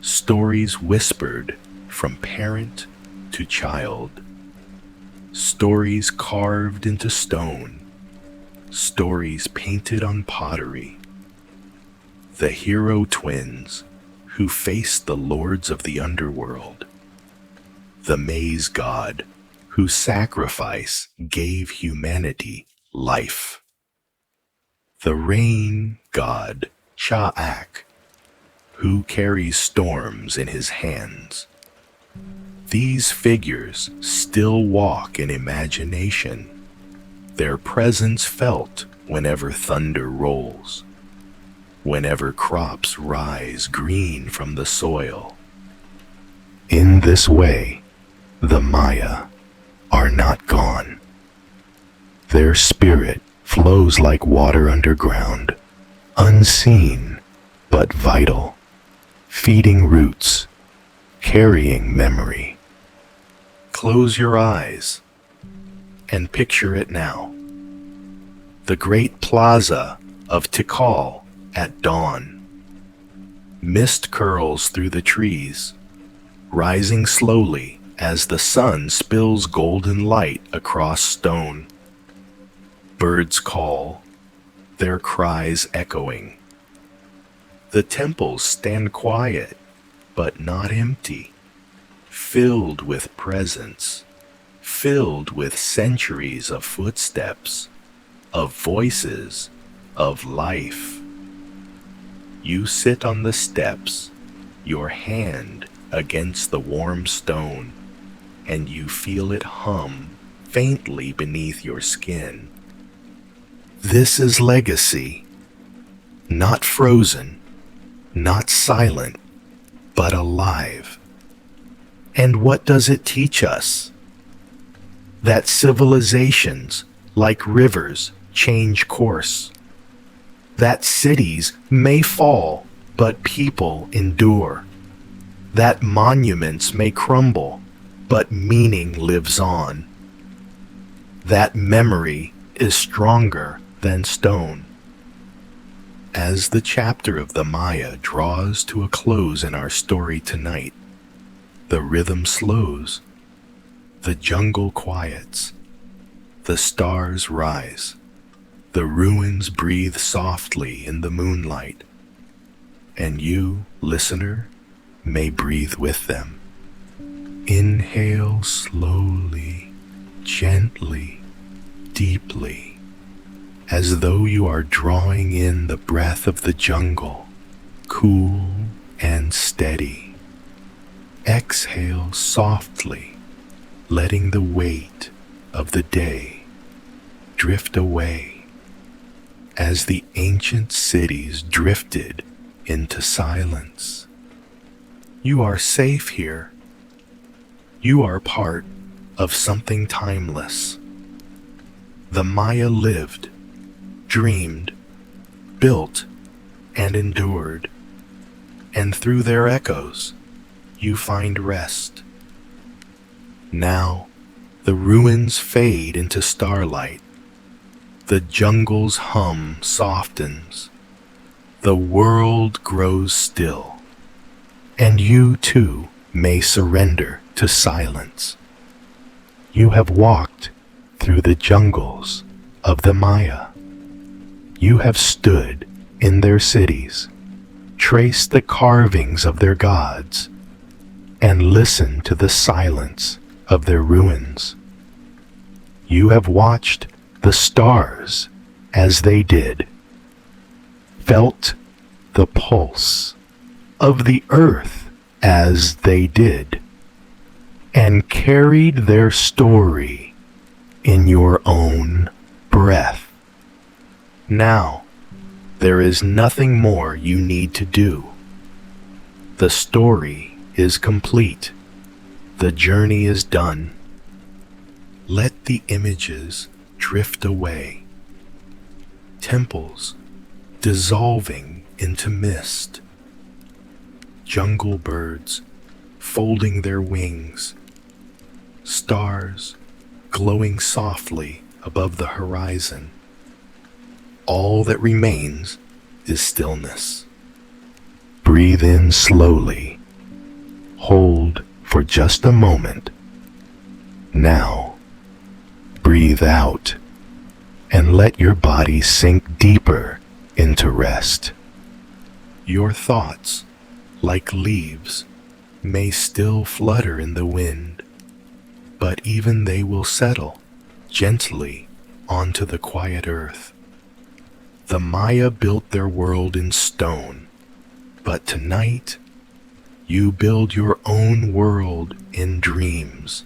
Stories whispered from parent to child. Stories carved into stone. Stories painted on pottery. The hero twins who faced the lords of the underworld. The maize god whose sacrifice gave humanity life. the rain god Cha'ak, who carries storms in his hands. These figures still walk in imagination, their presence felt whenever thunder rolls, whenever crops rise green from the soil. In this way, the Maya are not gone. Their spirit flows like water underground, unseen but vital, feeding roots, carrying memory. Close your eyes and picture it now. The great plaza of Tikal at dawn. Mist curls through the trees, rising slowly as the sun spills golden light across stone. Birds call, their cries echoing. The temples stand quiet, but not empty, filled with presence, filled with centuries of footsteps, of voices, of life. You sit on the steps, your hand against the warm stone, and you feel it hum faintly beneath your skin. This is legacy, not frozen, not silent, but alive. And what does it teach us? That civilizations, like rivers, change course. That cities may fall, but people endure. That monuments may crumble, but meaning lives on. That memory is stronger than stone. As the chapter of the Maya draws to a close in our story tonight, the rhythm slows, the jungle quiets, the stars rise, the ruins breathe softly in the moonlight, and you, listener, may breathe with them. Inhale slowly, gently, deeply, as though you are drawing in the breath of the jungle, cool and steady. Exhale softly, letting the weight of the day drift away as the ancient cities drifted into silence. You are safe here. You are part of something timeless. The Maya lived, dreamed, built, and endured, and through their echoes, you find rest. Now, the ruins fade into starlight, the jungle's hum softens, the world grows still, and you too may surrender to silence. You have walked through the jungles of the Maya. You have stood in their cities, traced the carvings of their gods, and listened to the silence of their ruins. You have watched the stars as they did, felt the pulse of the earth as they did, and carried their story in your own breath. Now, there is nothing more you need to do. The story is complete. The journey is done. Let the images drift away. Temples dissolving into mist. Jungle birds folding their wings. Stars glowing softly above the horizon. All that remains is stillness. Breathe in slowly. Hold for just a moment. Now, breathe out and let your body sink deeper into rest. Your thoughts, like leaves, may still flutter in the wind, but even they will settle gently onto the quiet earth. The Maya built their world in stone, but tonight you build your own world in dreams.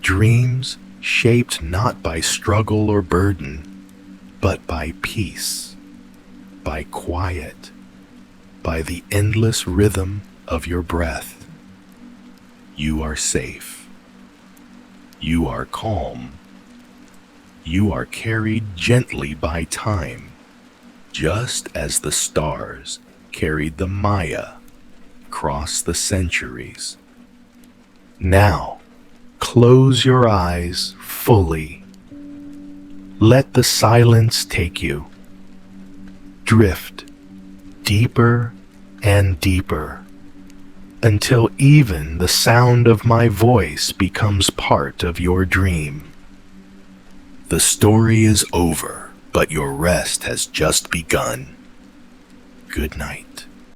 Dreams shaped not by struggle or burden, but by peace, by quiet, by the endless rhythm of your breath. You are safe. You are calm. You are carried gently by time, just as the stars carried the Maya across the centuries. Now, close your eyes fully. Let the silence take you. Drift deeper and deeper until even the sound of my voice becomes part of your dream. The story is over, but your rest has just begun. Good night.